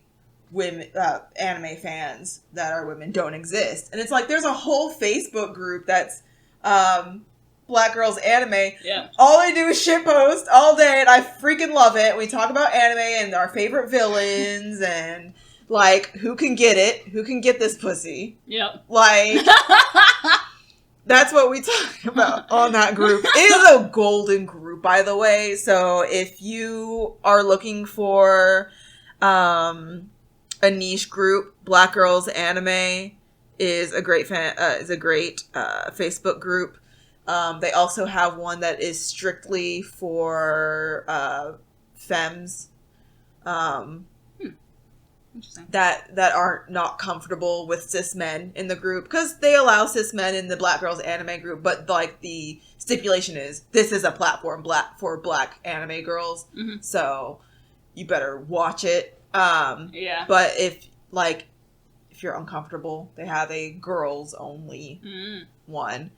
women, anime fans that are women don't exist, and it's like there's a whole Facebook group that's Black Girls Anime. Yeah. All they do is shitpost all day, and I freaking love it. We talk about anime and our favorite villains and who can get it, who can get this pussy. Yep. That's what we talk about on that group. It is a golden group, by the way. So if you are looking for a niche group, Black Girls Anime is a great Facebook group. They also have one that is strictly for femmes. That aren't not comfortable with cis men in the group, because they allow cis men in the Black Girls Anime group, but the stipulation is this is a platform for black anime girls, so you better watch it. But if you're uncomfortable, they have a girls only one,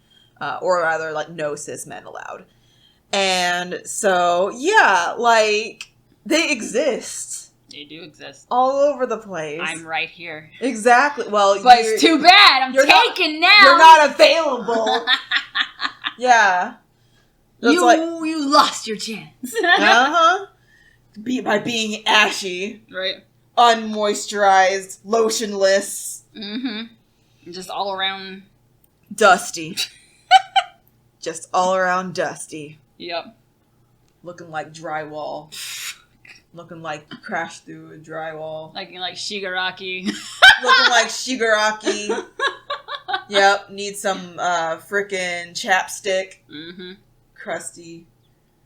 or rather no cis men allowed, and so they exist. They do exist. All over the place. I'm right here. Exactly. Well, but it's too bad. I'm taken now. You're not available. Yeah. You lost your chance. By being ashy. Right. Unmoisturized. Lotionless. Just all around. Dusty. Just all around dusty. Yep. Looking like drywall. Looking like you crashed through a drywall. Looking like Shigaraki. Looking like Shigaraki. Yep. Need some frickin' chapstick. Crusty.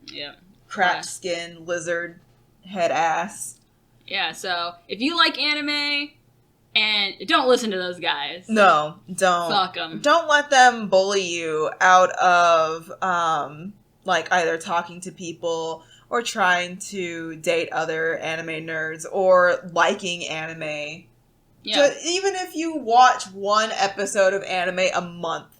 Yep. Cracked skin, lizard, head ass. Yeah, so if you like anime, and don't listen to those guys. No, don't. Fuck them. Don't let them bully you out of, either talking to people or trying to date other anime nerds, or liking anime. Yeah. Even if you watch one episode of anime a month,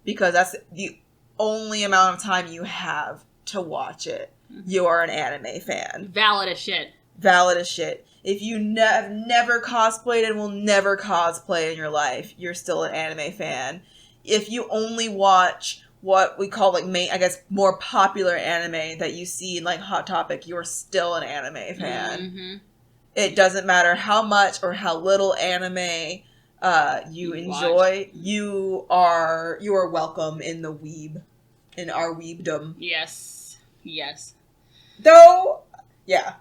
because that's the only amount of time you have to watch it, you are an anime fan. Valid as shit. Valid as shit. If you have never cosplayed and will never cosplay in your life, you're still an anime fan. If you only watch what we call like main, I guess, more popular anime that you see in like Hot Topic, you're still an anime fan. Mm-hmm. It doesn't matter how much or how little anime you enjoy. Watch. You are welcome in the in our weebdom. Yes. Though, yeah.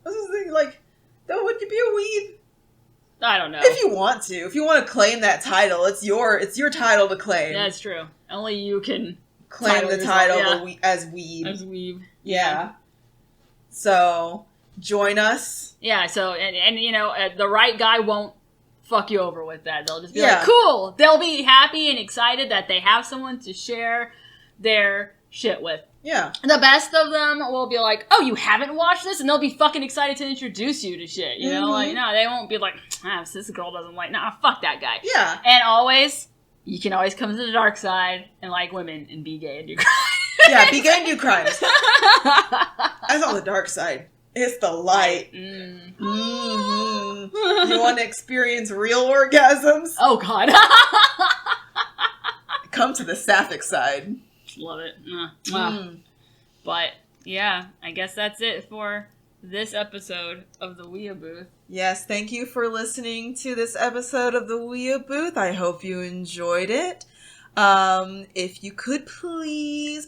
This is the thing, like, though, would you be a weeb? I don't know. If you want to claim that title, it's your title to claim. That's true. Only you can claim the title as weeb. As weeb. Yeah. So, join us. Yeah, so, and you know, the right guy won't fuck you over with that. They'll just be Yeah. like, cool! They'll be happy and excited that they have someone to share their shit with. Yeah. The best of them will be like, oh, you haven't watched this? And they'll be fucking excited to introduce you to shit, you know? Like, no, they won't be like, this girl doesn't like, nah, fuck that guy. Yeah. And always, you can always come to the dark side and like women and be gay and do crimes. Yeah, be gay and do crimes. That's on the dark side. It's the light. Mm. Mm-hmm. You want to experience real orgasms? Oh, God. Come to the sapphic side. Love it. But, yeah, I guess that's it for this episode of the Weeabooth. Yes, thank you for listening to this episode of the Weeabooth. I hope you enjoyed it. If you could please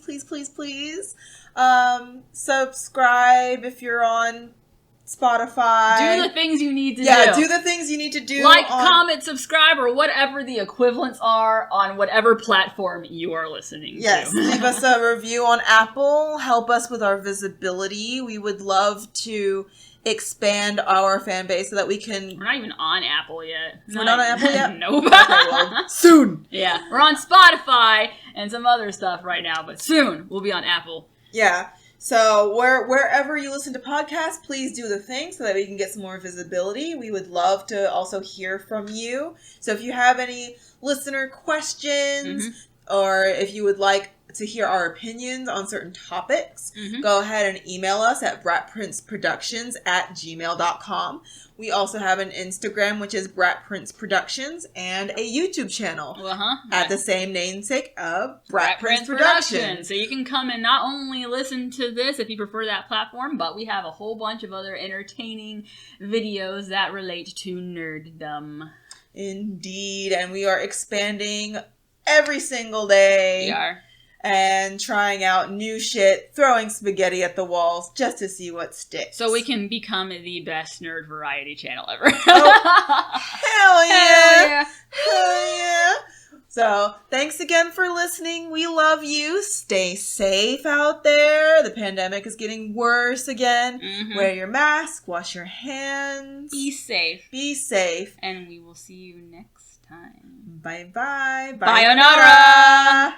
subscribe if you're on Spotify. Do the things you need to do. Yeah, do the things you need to do. Like, comment, subscribe, or whatever the equivalents are on whatever platform you are listening to. Yes, leave us a review on Apple. Help us with our visibility. We would love to expand our fan base so that we can... We're not even on Apple yet. We're not on Apple yet? Nope. Okay, well, soon! Yeah, we're on Spotify and some other stuff right now, but soon we'll be on Apple. Yeah. So wherever you listen to podcasts, please do the thing so that we can get some more visibility. We would love to also hear from you. So if you have any listener questions or if you would like to hear our opinions on certain topics, go ahead and email us at bratprinceproductions@gmail.com. We also have an Instagram, which is Brat Prince Productions, and a YouTube channel at the same namesake of Brat Prince Productions. So you can come and not only listen to this if you prefer that platform, but we have a whole bunch of other entertaining videos that relate to nerddom. Indeed, and we are expanding every single day. We are. And trying out new shit, throwing spaghetti at the walls just to see what sticks. So we can become the best nerd variety channel ever. Hell yeah! Hell yeah! So, thanks again for listening. We love you. Stay safe out there. The pandemic is getting worse again. Wear your mask. Wash your hands. Be safe. Be safe. And we will see you next time. Bye-bye. Sayonara!